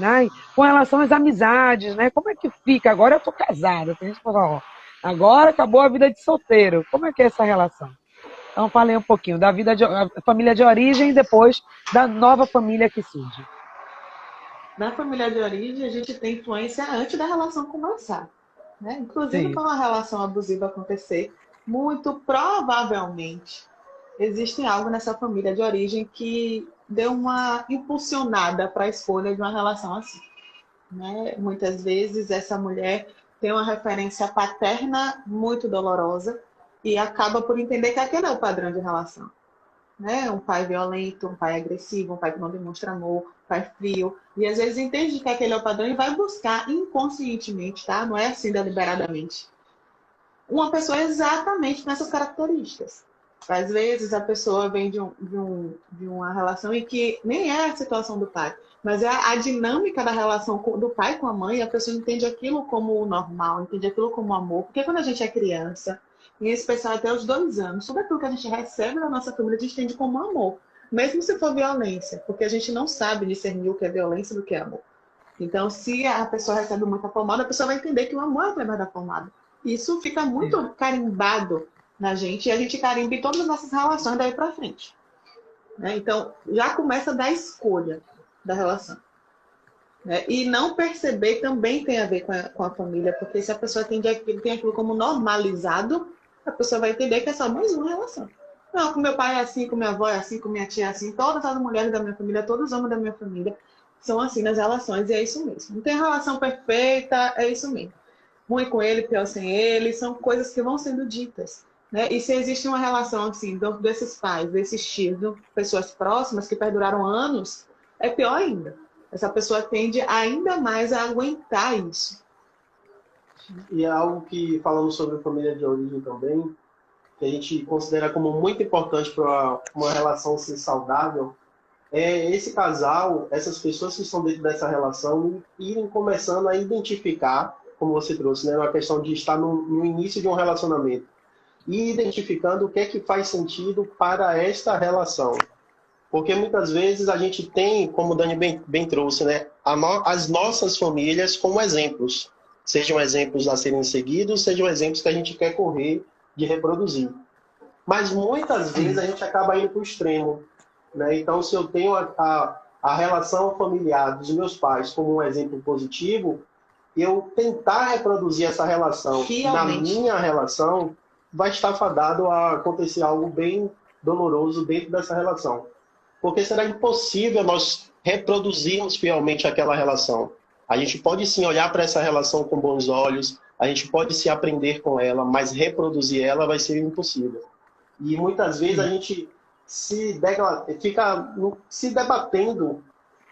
Nai, com relação às amizades, né? Como é que fica? Agora eu estou casada, tem gente que fala, ó, agora acabou a vida de solteiro. Como é que é essa relação? Então, falei um pouquinho da família de origem e depois da nova família que surge. Na família de origem, a gente tem influência antes da relação começar, né? Inclusive, para uma relação abusiva acontecer, muito provavelmente existe algo nessa família de origem que deu uma impulsionada para a escolha de uma relação assim, né? Muitas vezes, essa mulher tem uma referência paterna muito dolorosa, e acaba por entender que aquele é o padrão de relação, né? Um pai violento, um pai agressivo, um pai que não demonstra amor, um pai frio. E às vezes entende que aquele é o padrão e vai buscar inconscientemente, tá? Não é assim deliberadamente. Uma pessoa exatamente com essas características. Às vezes a pessoa vem de uma relação em que nem é a situação do pai, mas é a dinâmica da relação do pai com a mãe, e a pessoa entende aquilo como normal, entende aquilo como amor. Porque quando a gente é criança, em especial até os 2 anos, tudo aquilo que a gente recebe da nossa família, a gente entende como amor. Mesmo se for violência, porque a gente não sabe discernir o que é violência do que é amor. Então, se a pessoa recebe muita pomada, a pessoa vai entender que o amor é através da pomada. Isso fica muito carimbado na gente, e a gente carimba em todas as nossas relações daí pra frente, né? Então, já começa da escolha da relação, né? E não perceber também tem a ver com a família, porque se a pessoa tem aquilo como normalizado, a pessoa vai entender que é só mais uma relação. Não, com meu pai é assim, com minha avó é assim, com minha tia é assim, todas as mulheres da minha família, todos os homens da minha família são assim nas relações, e é isso mesmo. Não tem relação perfeita, é isso mesmo. Ruim com ele, pior sem ele, são coisas que vão sendo ditas. Né? E se existe uma relação assim, desses pais, desses tios, de pessoas próximas que perduraram anos, é pior ainda. Essa pessoa tende ainda mais a aguentar isso. E é algo que, falando sobre família de origem também, que a gente considera como muito importante para uma relação ser saudável, é esse casal, essas pessoas que estão dentro dessa relação, irem começando a identificar, como você trouxe, né, uma questão de estar no início de um relacionamento, e identificando o que é que faz sentido para esta relação. Porque muitas vezes a gente tem, como o Dani bem trouxe, né, as nossas famílias como exemplos. Sejam exemplos a serem seguidos, sejam exemplos que a gente quer correr de reproduzir. Mas muitas vezes a gente acaba indo para o extremo. Né? Então, se eu tenho a relação familiar dos meus pais como um exemplo positivo, eu tentar reproduzir essa relação na minha relação, vai estar fadado a acontecer algo bem doloroso dentro dessa relação. Porque será impossível nós reproduzirmos fielmente aquela relação. A gente pode sim olhar para essa relação com bons olhos, a gente pode se aprender com ela, mas reproduzir ela vai ser impossível. E muitas vezes a gente fica se debatendo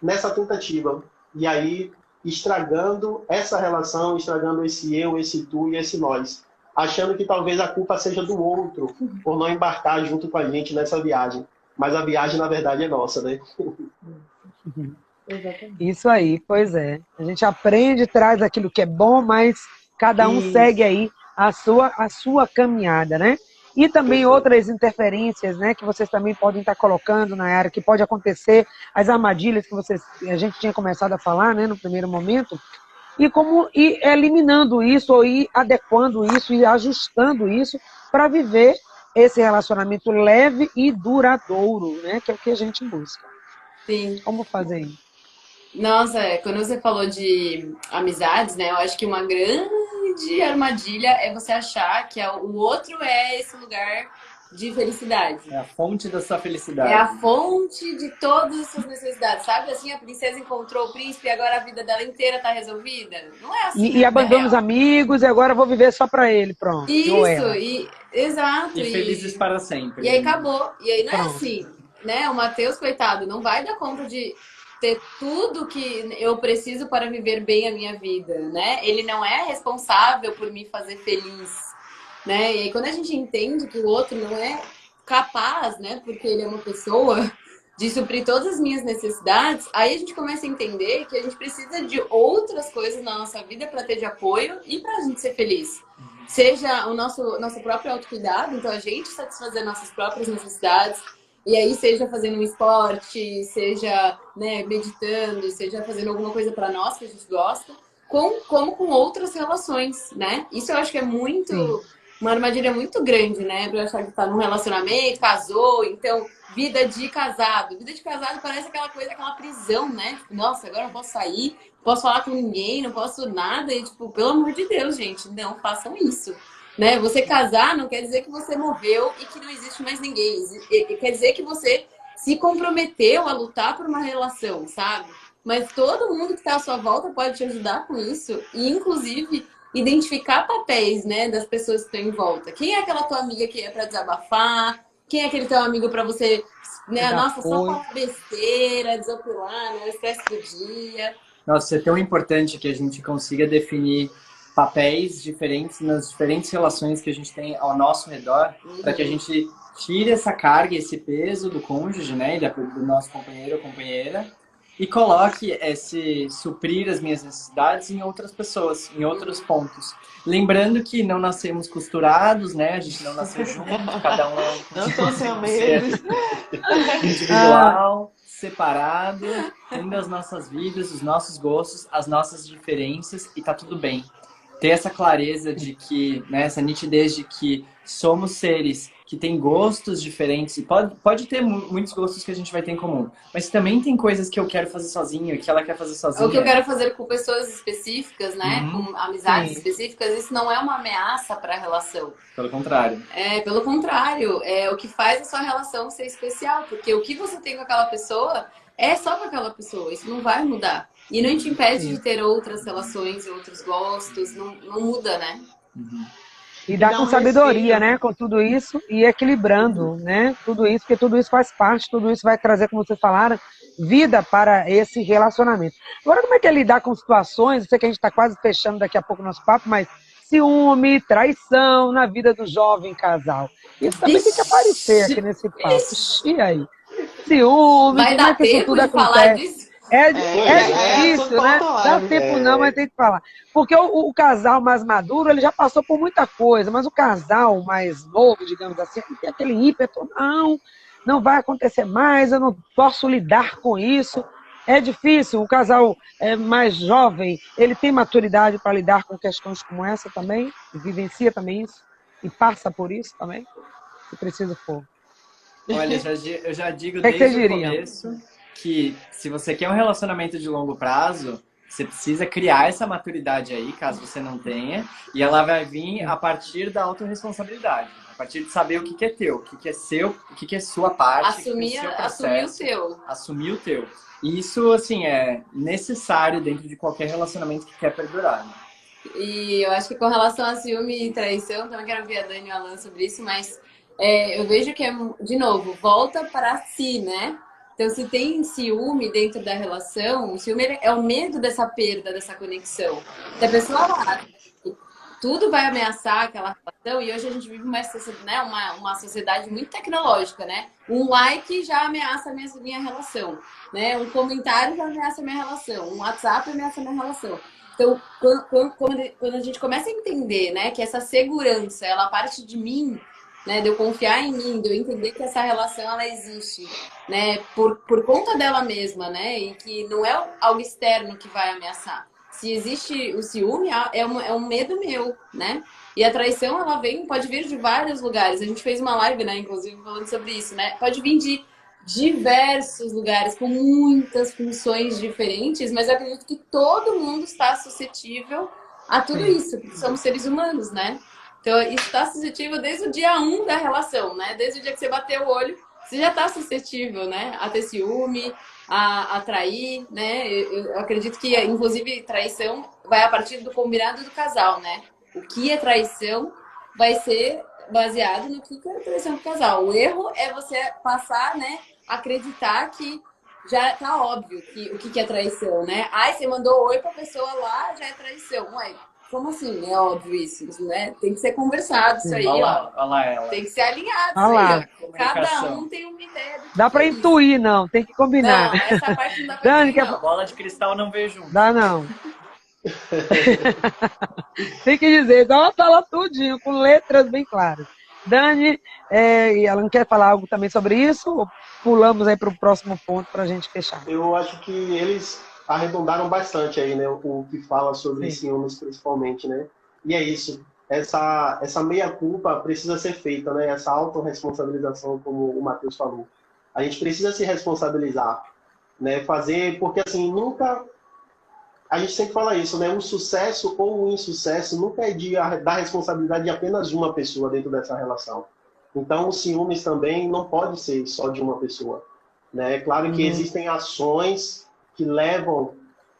nessa tentativa. E aí estragando essa relação, estragando esse eu, esse tu e esse nós. Achando que talvez a culpa seja do outro, por não embarcar junto com a gente nessa viagem. Mas a viagem, na verdade, é nossa, né? Isso aí, pois é. A gente aprende, traz aquilo que é bom, mas cada um segue aí a sua caminhada, né? E também outras interferências, né, que vocês também podem estar colocando na área, que pode acontecer, as armadilhas que a gente tinha começado a falar, né, no primeiro momento, e como ir eliminando isso, ou ir adequando isso, e ajustando isso para viver esse relacionamento leve e duradouro, né, que é o que a gente busca. Sim. Como fazer isso? Nossa, quando você falou de amizades, né, eu acho que uma grande armadilha é você achar que o outro é esse lugar de felicidade. É a fonte da sua felicidade. É a fonte de todas as suas necessidades. Sabe assim, a princesa encontrou o príncipe e agora a vida dela inteira tá resolvida? Não é assim. E abandona os amigos e agora eu vou viver só pra ele, pronto. Isso, exato. E felizes para sempre. E aí acabou. E aí não é assim, né? O Matheus, coitado, não vai dar conta de ter tudo que eu preciso para viver bem a minha vida, né? Ele não é responsável por me fazer feliz, né? E aí quando a gente entende que o outro não é capaz, né? Porque ele é uma pessoa de suprir todas as minhas necessidades, aí a gente começa a entender que a gente precisa de outras coisas na nossa vida para ter de apoio e para a gente ser feliz. Seja o nosso próprio autocuidado, então a gente satisfazer nossas próprias necessidades, e aí seja fazendo um esporte, seja, né, meditando, seja fazendo alguma coisa para nós que a gente gosta, como com outras relações, né? Isso eu acho que é uma armadilha muito grande, né? Pra eu achar que tá num relacionamento, casou, então vida de casado. Vida de casado parece aquela coisa, aquela prisão, né? Tipo, nossa, agora eu não posso sair, não posso falar com ninguém, não posso nada. E tipo, pelo amor de Deus, gente, não façam isso. Né? Você casar não quer dizer que você morreu e que não existe mais ninguém. Quer dizer que você se comprometeu a lutar por uma relação, sabe? Mas todo mundo que está à sua volta pode te ajudar com isso. E, inclusive, identificar papéis, né, das pessoas que estão em volta. Quem é aquela tua amiga que é para desabafar? Quem é aquele teu amigo para você, né, nossa, só falar besteira, desopilar, né, o estresse do dia. Nossa, é tão importante que a gente consiga definir papéis diferentes nas diferentes relações que a gente tem ao nosso redor, para que a gente tire essa carga, esse peso do cônjuge, né, do nosso companheiro ou companheira, e coloque esse suprir as minhas necessidades em outras pessoas, em outros pontos. Lembrando que não nascemos costurados, né, a gente não nasceu junto, cada um é não tô sem medo. Individual, separado, tendo as nossas vidas, os nossos gostos, as nossas diferenças, e tá tudo bem. ter essa clareza de que, né, essa nitidez de que somos seres que têm gostos diferentes, e pode ter muitos gostos que a gente vai ter em comum, mas também tem coisas que eu quero fazer sozinho, que ela quer fazer sozinha. O que eu quero fazer com pessoas específicas, né? Uhum. Com amizades Sim. específicas, isso não é uma ameaça para a relação. Pelo contrário. Pelo contrário, é o que faz a sua relação ser especial, porque o que você tem com aquela pessoa é só com aquela pessoa, isso não vai mudar. E não te impede de ter outras relações, outros gostos, não muda, né? Uhum. E dá Dá com um sabedoria, respiro. né? Com tudo isso e equilibrando, né? Tudo isso, porque tudo isso faz parte, tudo isso vai trazer, como vocês falaram, vida para esse relacionamento. Agora, como é que é lidar com situações? Eu sei que a gente está quase fechando daqui a pouco o nosso papo, mas ciúme, traição na vida do jovem casal. Isso também tem que aparecer aqui nesse papo. E aí? Ciúme, Vai como é dar que isso tempo tudo de falar acontece? disso? É Assunto difícil, pra né? outra Dá live. tempo não, mas tem que falar. Porque o casal mais maduro, ele já passou por muita coisa, mas o casal mais novo, digamos assim, ele tem aquele ímpeto, não vai acontecer mais, eu não posso lidar com isso. É difícil, o casal mais jovem, ele tem maturidade para lidar com questões como essa também, e vivencia também isso, e passa por isso também, se preciso for. Olha, eu já digo O que desde vocês o diriam? começo que se você quer um relacionamento de longo prazo, você precisa criar essa maturidade aí, caso você não tenha, e ela vai vir a partir da autorresponsabilidade, a partir de saber o que é teu, o que é seu, o que é sua parte, Assumir, o seu assumir o processo, teu. assumir o teu. E isso, assim, é necessário dentro de qualquer relacionamento que quer perdurar, né? E eu acho que com relação a ciúme e traição, também quero ver a Dani e o Alan sobre isso, mas eu vejo que de novo, volta para si, né? Então, se tem ciúme dentro da relação, o ciúme é o medo dessa perda, dessa conexão. Se a pessoa lá, tudo vai ameaçar aquela relação, e hoje a gente vive uma sociedade muito tecnológica, né? Um like já ameaça a minha relação, né? Um comentário já ameaça a minha relação, um WhatsApp ameaça a minha relação. Então, quando a gente começa a entender, né, que essa segurança, ela parte de mim, né, de eu confiar em mim, de eu entender que essa relação, ela existe, né, por conta dela mesma, né, e que não é algo externo que vai ameaçar. Se existe o ciúme, é um medo meu, né, e a traição, ela pode vir de vários lugares. A gente fez uma live, né, inclusive, falando sobre isso, né, pode vir de diversos lugares, com muitas funções diferentes, mas eu acredito que todo mundo está suscetível a tudo isso, porque somos seres humanos, né? Então, isso está suscetível desde o dia 1 da relação, né? Desde o dia que você bateu o olho, você já está suscetível, né? A ter ciúme, a trair, né? Eu acredito que, inclusive, traição vai a partir do combinado do casal, né? O que é traição vai ser baseado no que é traição do casal. O erro é você passar, né? Acreditar que já tá óbvio o que é traição, né? Ai, você mandou oi pra pessoa lá, já é traição. Ué, como assim? É óbvio isso, né? Tem que ser conversado isso aí, Olha ó. lá ela. Tem que ser alinhado Olha isso aí, lá. ó. Cada um tem uma ideia do que Dá para é isso. intuir, não, tem que combinar. Não, essa parte não dá pra Dani, intuir, quer... não. Bola de cristal não veio junto. Dá não. Tem que dizer, dá uma fala tudinho, com letras bem claras. Dani, e ela não quer falar algo também sobre isso? Ou pulamos aí para o próximo ponto para a gente fechar? Eu acho que eles arredondaram bastante aí, né? O que fala sobre ciúmes, principalmente, né? E é isso. Essa meia-culpa precisa ser feita, né? Essa autorresponsabilização, como o Matheus falou. A gente precisa se responsabilizar, né? Fazer, porque assim, nunca... A gente sempre fala isso, né? O sucesso ou o insucesso nunca é da responsabilidade de apenas uma pessoa dentro dessa relação. Então, os ciúmes também não pode ser só de uma pessoa, né? É claro que existem ações que levam,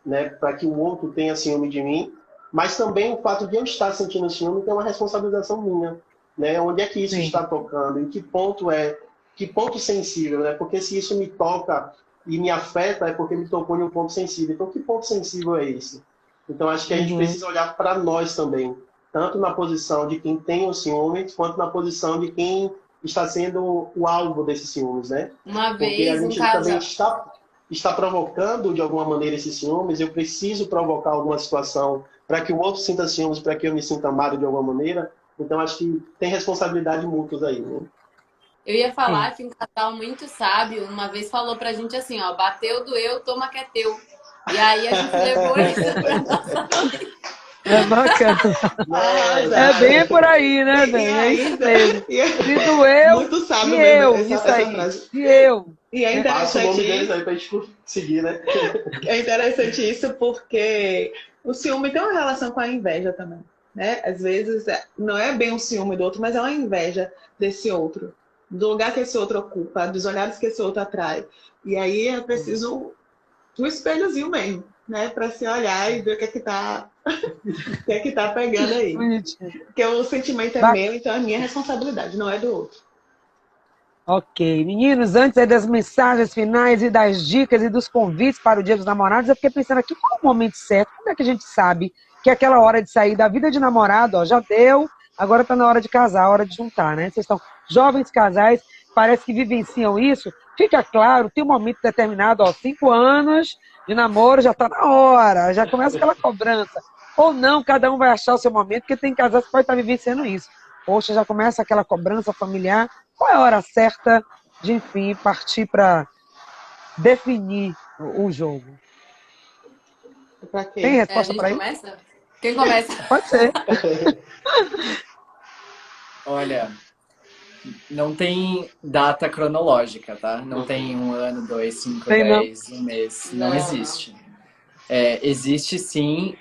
né, para que o outro tenha ciúme de mim, mas também o fato de eu estar sentindo ciúme tem uma responsabilização minha, né? Onde é que isso está tocando? Em que ponto sensível, né? Porque se isso me toca e me afeta, é porque me tocou em um ponto sensível. Então, que ponto sensível é esse? Então, acho que a gente precisa olhar para nós também, tanto na posição de quem tem os ciúmes, quanto na posição de quem está sendo o alvo desses ciúmes, né? Uma Porque vez, a gente também está provocando, de alguma maneira, esses ciúmes. Eu preciso provocar alguma situação para que o outro sinta ciúmes, para que eu me sinta amado de alguma maneira. Então, acho que tem responsabilidade mútuas aí, né? Eu ia falar que um casal muito sábio uma vez falou pra gente assim, ó, bateu, doeu, toma que é teu. E aí a gente levou isso pra nossa vida. É bacana. É bem por aí, né, Dani? É isso mesmo. Se doeu, muito sábio e mesmo eu, essa isso aí. frase. E eu. E é Passa o nome interessante, deles aí pra gente seguir, né? é interessante isso porque o ciúme tem uma relação com a inveja também, né? Às vezes não é bem um ciúme do outro, mas é uma inveja desse outro, do lugar que esse outro ocupa, dos olhares que esse outro atrai. E aí é preciso um espelhozinho mesmo, né? Para se olhar e ver o que é que tá pegando aí. Bonitinho. Porque o sentimento é meu, então é minha responsabilidade, não é do outro. Ok. Meninos, antes aí das mensagens finais e das dicas e dos convites para o Dia dos Namorados, eu fiquei pensando aqui, qual é o momento certo? Como é que a gente sabe que é aquela hora de sair da vida de namorado, ó, já deu, agora está na hora de casar, hora de juntar, né? Vocês estão jovens casais, parece que vivenciam isso. Fica claro, tem um momento determinado, ó, 5 anos de namoro, já está na hora, já começa aquela cobrança. Ou não, cada um vai achar o seu momento, porque tem casais que podem estar vivenciando isso. Poxa, já começa aquela cobrança familiar. Qual é a hora certa de, enfim, partir para definir o jogo? Pra quê? Tem A resposta gente para isso? começa? Quem começa? Pode ser. Olha, não tem data cronológica, tá? Não tem 1 ano, 2, 5, Tem não. 10, um mês. Não Não, existe. Existe sim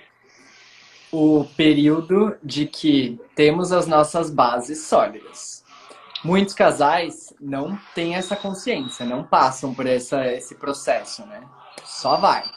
o período de que temos as nossas bases sólidas. Muitos casais não têm essa consciência, não passam por esse processo, né? Só vai.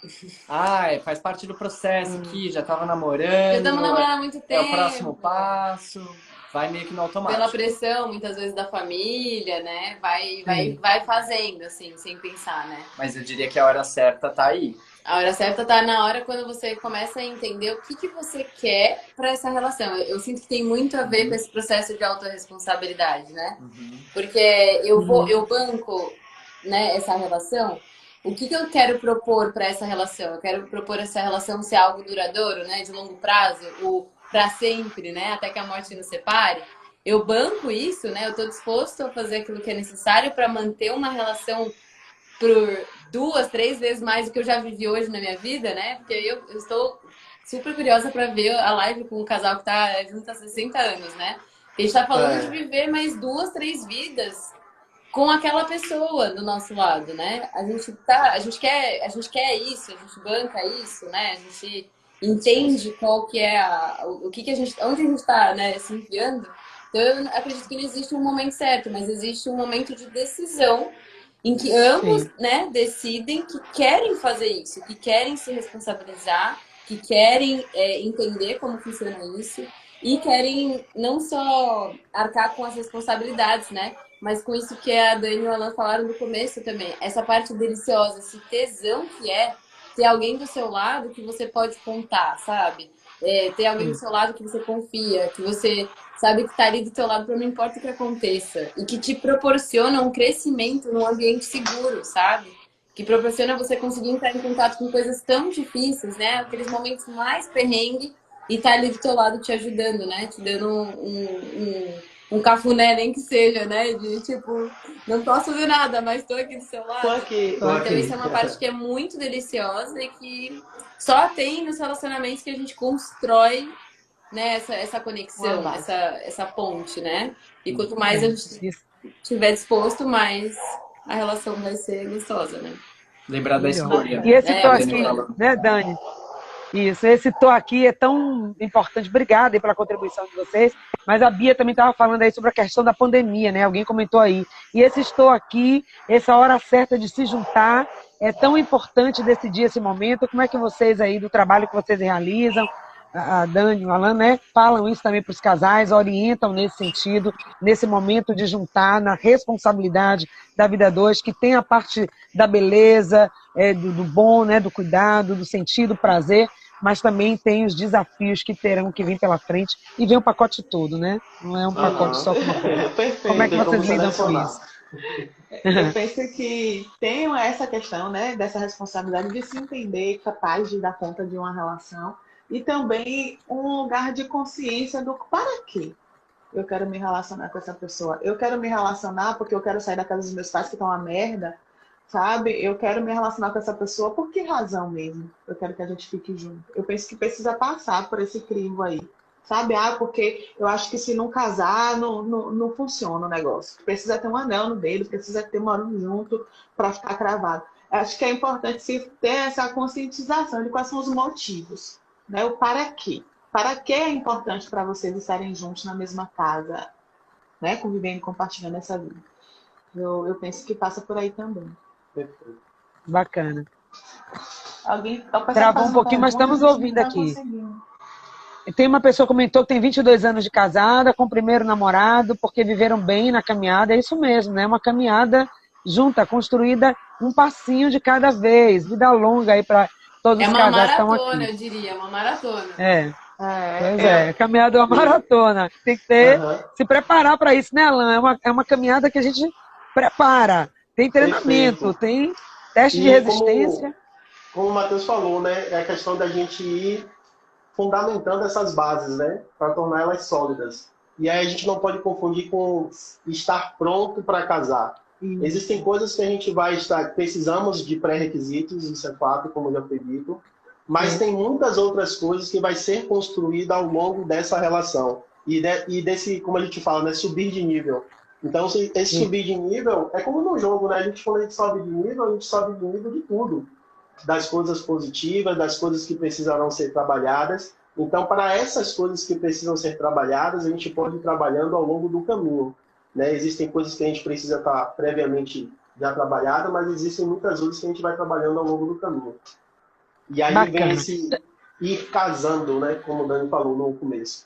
Faz parte do processo aqui, já tava Já namorando, estamos namorando há muito tempo. é o próximo passo, vai meio que no automático. Pela pressão, muitas vezes, da família, né? Vai fazendo, assim, sem pensar, né? Mas eu diria que a hora certa tá aí. A hora certa tá na hora quando você começa a entender o que você quer para essa relação. Eu sinto que tem muito a ver com esse processo de autorresponsabilidade, né? Porque eu banco, né, essa relação. O que eu quero propor para essa relação? Eu quero propor essa relação ser algo duradouro, né, de longo prazo, ou para sempre, né, até que a morte nos separe. Eu banco isso, né? Eu tô disposto a fazer aquilo que é necessário para manter uma relação por 2, 3 vezes mais do que eu já vivi hoje na minha vida, né? Porque eu estou super curiosa para ver a live com um casal que tá junto há 60 anos, né? A gente tá falando de viver mais 2, 3 vidas com aquela pessoa do nosso lado, né? A gente quer isso, a gente banca isso, né? A gente entende qual que é o que a gente, onde a gente tá, né, se enfiando. Então eu acredito que não existe um momento certo, mas existe um momento de decisão em que ambos, né, decidem que querem fazer isso, que querem se responsabilizar, que querem entender como funciona isso e querem não só arcar com as responsabilidades, né, mas com isso que a Dani e o Alan falaram no começo também, essa parte deliciosa, esse tesão que é ter alguém do seu lado que você pode contar, sabe? Ter alguém do seu lado que você confia, que você sabe que tá ali do teu lado para não importa o que aconteça. E que te proporciona um crescimento num ambiente seguro, sabe? Que proporciona você conseguir entrar em contato com coisas tão difíceis, né? Aqueles momentos mais perrengue e tá ali do teu lado te ajudando, né? Te dando um cafuné, nem que seja, né? De tipo, não posso fazer nada, mas tô aqui do seu lado. Tô aqui. Então isso é uma parte que é muito deliciosa e que só tem nos relacionamentos que a gente constrói, né, essa conexão, essa ponte, né? E quanto mais a gente estiver disposto, mais a relação vai ser gostosa, né? Lembrar da escolha. E esse tô Dani aqui, falou. né, Dani? Isso, esse tô aqui é tão importante. Obrigada aí pela contribuição de vocês. Mas a Bia também estava falando aí sobre a questão da pandemia, né? Alguém comentou aí. E esse estou aqui, essa hora certa de se juntar, é tão importante decidir esse momento. Como é que vocês aí, do trabalho que vocês realizam, a Dani, o Alan, né, falam isso também para os casais, orientam nesse sentido, nesse momento de juntar na responsabilidade da vida dois, que tem a parte da beleza, do bom, né, do cuidado, do sentido, prazer, mas também tem os desafios que terão que vir pela frente e vem o pacote todo, né? Não é um pacote só com uma coisa. Perfeito. Como é que vocês lidam com isso? Eu penso que tem essa questão, né, dessa responsabilidade de se entender capaz de dar conta de uma relação e também um lugar de consciência do para quê eu quero me relacionar com essa pessoa. Eu quero me relacionar porque eu quero sair da casa dos meus pais que estão uma merda, sabe? Eu quero me relacionar com essa pessoa, por que razão mesmo? Eu quero que a gente fique junto. Eu penso que precisa passar por esse crivo aí, sabe? Porque eu acho que se não casar, não funciona o negócio. Precisa ter um anel no dedo, precisa ter morando junto para ficar cravado. Acho que é importante se ter essa conscientização de quais são os motivos, né? O para quê. Para que é importante para vocês estarem juntos na mesma casa, né? Convivendo, compartilhando essa vida. Eu penso que passa por aí também. Bacana. Alguém Travou um pouquinho, mas estamos ouvindo aqui. Tem uma pessoa que comentou que tem 22 anos de casada, com o primeiro namorado, porque viveram bem na caminhada. É isso mesmo, né? Uma caminhada junta, construída um passinho de cada vez. Vida longa aí para todos os casais que estão aqui. É uma maratona, eu diria, uma maratona. Pois é, caminhada é uma maratona. Tem que ter, se preparar para isso, né, Alan? É uma caminhada que a gente prepara. Tem treinamento, perfeito. Tem teste de resistência. Como o Matheus falou, né? É a questão da gente ir fundamentando essas bases, né? Para tornar elas sólidas. E aí a gente não pode confundir com estar pronto para casar. Existem coisas que a gente precisamos de pré-requisitos, isso é fato, como já foi dito. Mas tem muitas outras coisas que vai ser construída ao longo dessa relação. E desse, como a gente fala, né, subir de nível. Então, esse subir de nível é como no jogo, né? Quando a gente sobe de nível, a gente sobe de nível de tudo. Das coisas positivas, das coisas que precisarão ser trabalhadas. Então, para essas coisas que precisam ser trabalhadas, a gente pode ir trabalhando ao longo do caminho. Né? Existem coisas que a gente precisa estar previamente já trabalhada, mas existem muitas outras que a gente vai trabalhando ao longo do caminho. E aí vem esse ir casando, né? Como o Dani falou no começo.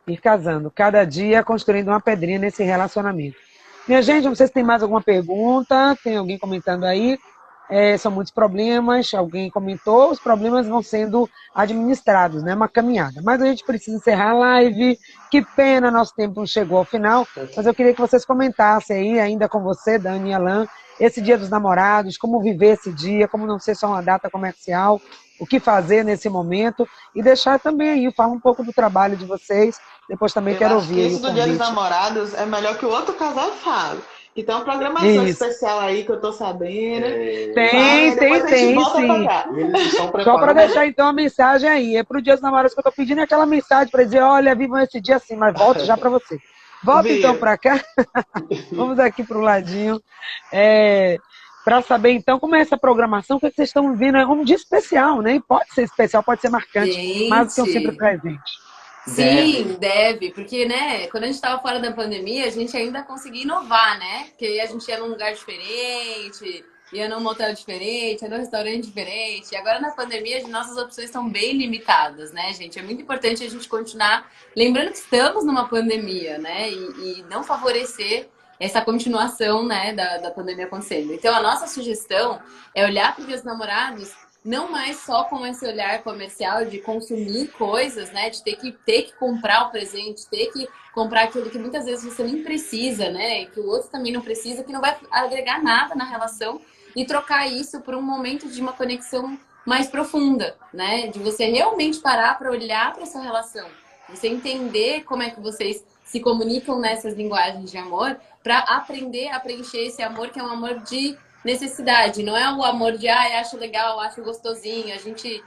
Ir casando. Cada dia construindo uma pedrinha nesse relacionamento. Minha gente, não sei se tem mais alguma pergunta. Tem alguém comentando aí. São muitos problemas. Alguém comentou. Os problemas vão sendo administrados, né? Uma caminhada. Mas a gente precisa encerrar a live. Que pena, nosso tempo não chegou ao final. Mas eu queria que vocês comentassem aí, ainda com você, Dani e Alan, esse Dia dos Namorados, como viver esse dia, como não ser só uma data comercial, o que fazer nesse momento, e deixar também aí, falar um pouco do trabalho de vocês, depois também quero ouvir. Isso do Dia dos Namorados é melhor que o outro casal fale. Que tem uma programação especial aí que eu tô sabendo. Tem, sim. Só para deixar então a mensagem aí, é pro Dia dos Namorados que eu tô pedindo aquela mensagem para dizer, olha, vivam esse dia assim, mas volto já para você. Volta então para cá. Vamos aqui para o ladinho. Para saber então como é essa programação, o que vocês estão vendo. É um dia especial, né? Pode ser especial, pode ser marcante, mas que eu sempre presente. Sim, deve, porque, né, quando a gente estava fora da pandemia, a gente ainda conseguia inovar, né? Porque a gente ia num lugar diferente, ia num motel diferente, ia num restaurante diferente. E agora na pandemia, as nossas opções estão bem limitadas, né, gente? É muito importante a gente continuar lembrando que estamos numa pandemia, né? E não favorecer essa continuação, né, da pandemia acontecendo. Então, a nossa sugestão é olhar para os Dias dos Namorados não mais só com esse olhar comercial de consumir coisas, né? De ter que comprar o presente, ter que comprar aquilo que muitas vezes você nem precisa, né? E que o outro também não precisa, que não vai agregar nada na relação, e trocar isso por um momento de uma conexão mais profunda, né? De você realmente parar para olhar para essa relação, você entender como é que vocês se comunicam nessas linguagens de amor, para aprender a preencher esse amor, que é um amor de necessidade, não é o amor de acho legal, acho gostosinho, a gente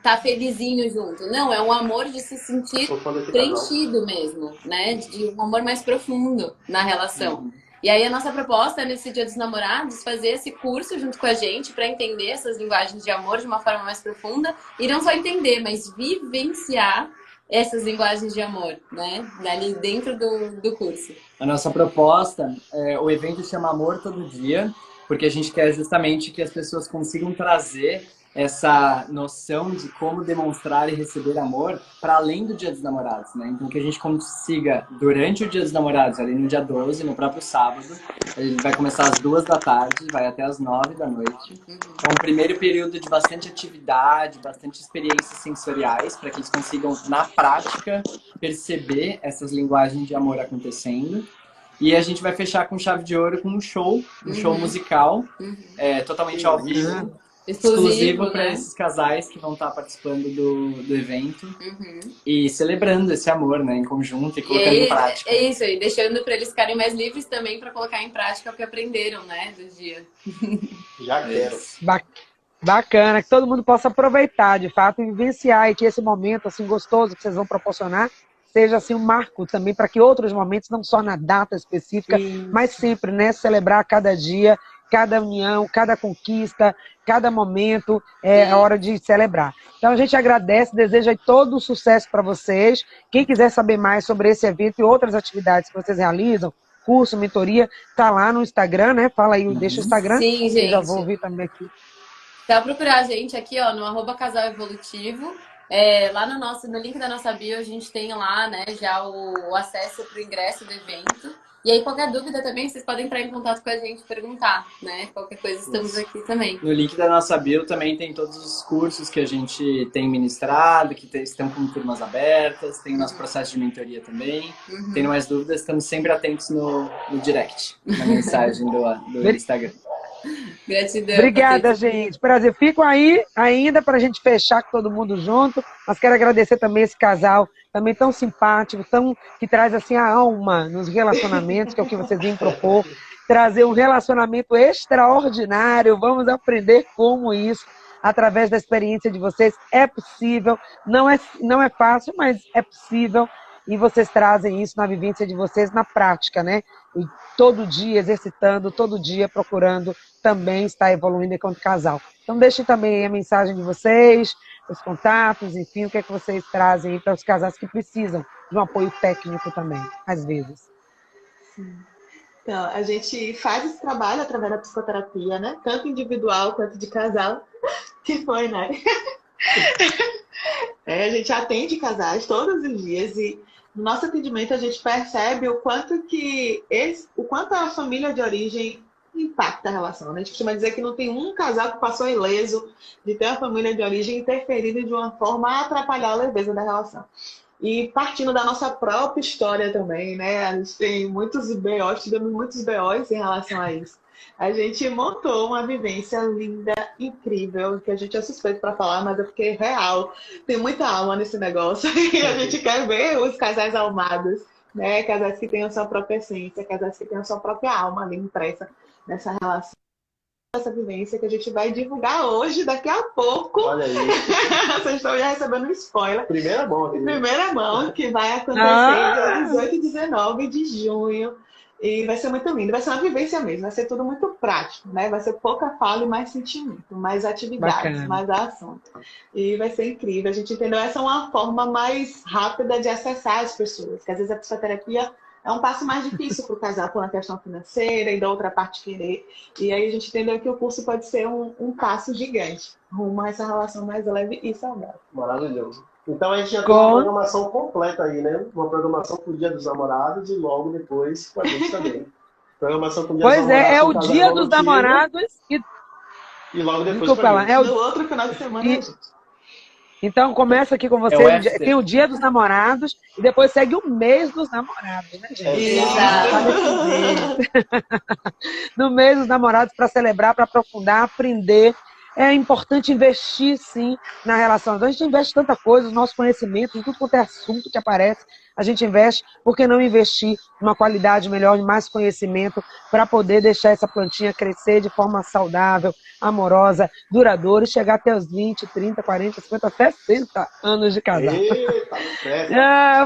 tá felizinho junto. Não, é um amor de se sentir preenchido mesmo, né? De um amor mais profundo na relação. E aí a nossa proposta é, nesse Dia dos Namorados, fazer esse curso junto com a gente para entender essas linguagens de amor de uma forma mais profunda, e não só entender, mas vivenciar essas linguagens de amor, né? Ali dentro do curso. A nossa proposta, o evento chama Amor Todo Dia, porque a gente quer justamente que as pessoas consigam trazer essa noção de como demonstrar e receber amor para além do Dia dos Namorados, né? Então que a gente consiga, durante o Dia dos Namorados, ali no dia 12, no próprio sábado, ele vai começar às 2 da tarde, vai até às 9 da noite. É um primeiro período de bastante atividade, bastante experiências sensoriais, para que eles consigam, na prática, perceber essas linguagens de amor acontecendo. E a gente vai fechar com chave de ouro com um show musical, totalmente ao vivo. exclusivo né? para esses casais que vão estar participando do evento e celebrando esse amor, né, em conjunto e colocando em prática. É isso aí, deixando para eles ficarem mais livres também para colocar em prática o que aprenderam, né, do dia. Já quero. Bacana, que todo mundo possa aproveitar, de fato, e vivenciar, e que esse momento assim gostoso que vocês vão proporcionar seja assim um marco também para que outros momentos, não só na data específica, mas sempre, né, celebrar cada dia, cada união, cada conquista, cada momento, é hora de celebrar. Então a gente agradece, deseja todo o sucesso para vocês. Quem quiser saber mais sobre esse evento e outras atividades que vocês realizam, curso, mentoria, tá lá no Instagram, né? Fala aí, deixa o Instagram. Sim, gente. Eu já vou ouvir também aqui. Então, procurar a gente aqui, ó, no @casal evolutivo. Lá no link da nossa bio, a gente tem lá, né, já o acesso para o ingresso do evento. E aí, qualquer dúvida também, vocês podem entrar em contato com a gente e perguntar, né? Qualquer coisa, estamos aqui também. No link da nossa bio também tem todos os cursos que a gente tem ministrado, que estão com turmas abertas, tem o nosso processo de mentoria também. Tem mais dúvidas, estamos sempre atentos no direct, na mensagem do Instagram. Gratidão. Obrigada, gente. Prazer. Fico aí ainda para a gente fechar com todo mundo junto, mas quero agradecer também esse casal, também tão simpático, que traz assim a alma nos relacionamentos, que é o que vocês vêm propor, trazer um relacionamento extraordinário. Vamos aprender como isso, através da experiência de vocês. É possível, não é fácil, mas é possível. E vocês trazem isso na vivência de vocês, na prática, né? E todo dia exercitando, todo dia procurando também estar evoluindo enquanto casal. Então deixe também a mensagem de vocês, os contatos, enfim, o que é que vocês trazem para os casais que precisam de um apoio técnico também, às vezes. Sim. Então, a gente faz esse trabalho através da psicoterapia, né? Tanto individual quanto de casal. Que foi, né? A gente atende casais todos os dias e no nosso atendimento a gente percebe o quanto a família de origem impacta a relação. A gente costuma dizer que não tem um casal que passou ileso de ter a família de origem interferindo de uma forma a atrapalhar a leveza da relação. E partindo da nossa própria história também, né? A gente tem muitos BOs, tivemos muitos BOs em relação a isso. A gente montou uma vivência linda, incrível, que a gente é suspeito para falar, mas é porque é real. Tem muita alma nesse negócio e a gente quer ver os casais almados, né? Casais que tenham sua própria essência, casais que tenham sua própria alma ali impressa nessa relação. Essa vivência que a gente vai divulgar hoje, daqui a pouco. Olha aí. Vocês estão já recebendo um spoiler. Primeira mão. Primeira mão, que vai acontecer dia 18 e 19 de junho. E vai ser muito lindo, vai ser uma vivência mesmo, vai ser tudo muito prático, né? Vai ser pouca fala e mais sentimento, mais atividades, bacana, mais ação. E vai ser incrível. A gente entendeu, essa é uma forma mais rápida de acessar as pessoas, porque às vezes a psicoterapia é um passo mais difícil para o casal por uma questão financeira e da outra parte querer. E aí a gente entendeu que o curso pode ser um passo gigante rumo a essa relação mais leve e saudável. Maravilhoso. Então a gente já tem uma programação completa aí, né? Uma programação pro Dia dos Namorados e logo depois com a gente também. Programação pro Dia dos Namorados. Pois é o Dia dos Namorados e logo depois com a gente. No outro final de semana, gente. Então começa aqui com vocês, tem o Dia dos Namorados e depois segue o mês dos namorados, né, gente? No mês dos namorados, para celebrar, para aprofundar, aprender. É importante investir, sim, na relação. Então, a gente investe tanta coisa, os nossos conhecimentos, em tudo quanto é assunto que aparece, a gente investe. Por que não investir numa qualidade melhor, em mais conhecimento, para poder deixar essa plantinha crescer de forma saudável, amorosa, duradoura, e chegar até os 20, 30, 40, 50, 60 anos de casal.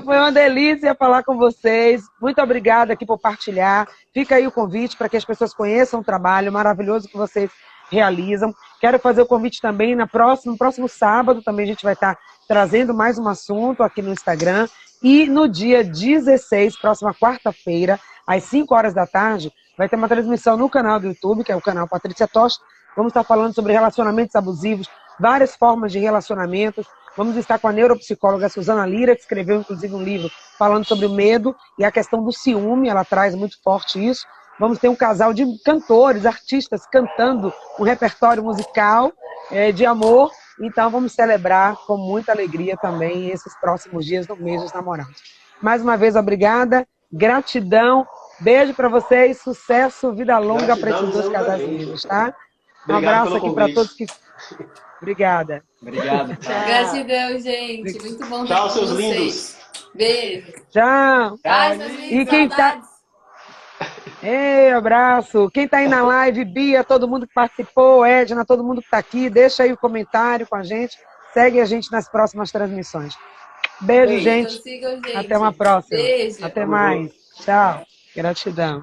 Foi uma delícia falar com vocês. Muito obrigada aqui por partilhar. Fica aí o convite para que as pessoas conheçam o trabalho maravilhoso que vocês realizam. Quero fazer o convite também no próximo sábado, também a gente vai estar trazendo mais um assunto aqui no Instagram. E no dia 16, próxima quarta-feira, às 5 horas da tarde, vai ter uma transmissão no canal do YouTube, que é o canal Patrícia Tosta. Vamos estar falando sobre relacionamentos abusivos, várias formas de relacionamentos. Vamos estar com a neuropsicóloga Suzana Lira, que escreveu inclusive um livro falando sobre o medo e a questão do ciúme, ela traz muito forte isso. Vamos ter um casal de cantores, artistas, cantando um repertório musical de amor. Então, vamos celebrar com muita alegria também esses próximos dias do mês dos namorados. Mais uma vez, obrigada, gratidão, beijo para vocês, sucesso, vida longa para esses dois casais lindos, tá? Um abraço aqui para todos que Obrigada. Obrigado. Gratidão, gente. Muito bom Tchau, estar com seus vocês. lindos. Beijo. Tchau. Ai, seus lindos, E quem tá... saudades. Ei, abraço. Quem tá aí na live, Bia, todo mundo que participou, Edna, todo mundo que tá aqui, deixa aí o comentário com a gente. Segue a gente nas próximas transmissões. Beijo, gente. Sigam, gente. Até uma próxima. Beijo. Até mais. Tchau. Gratidão.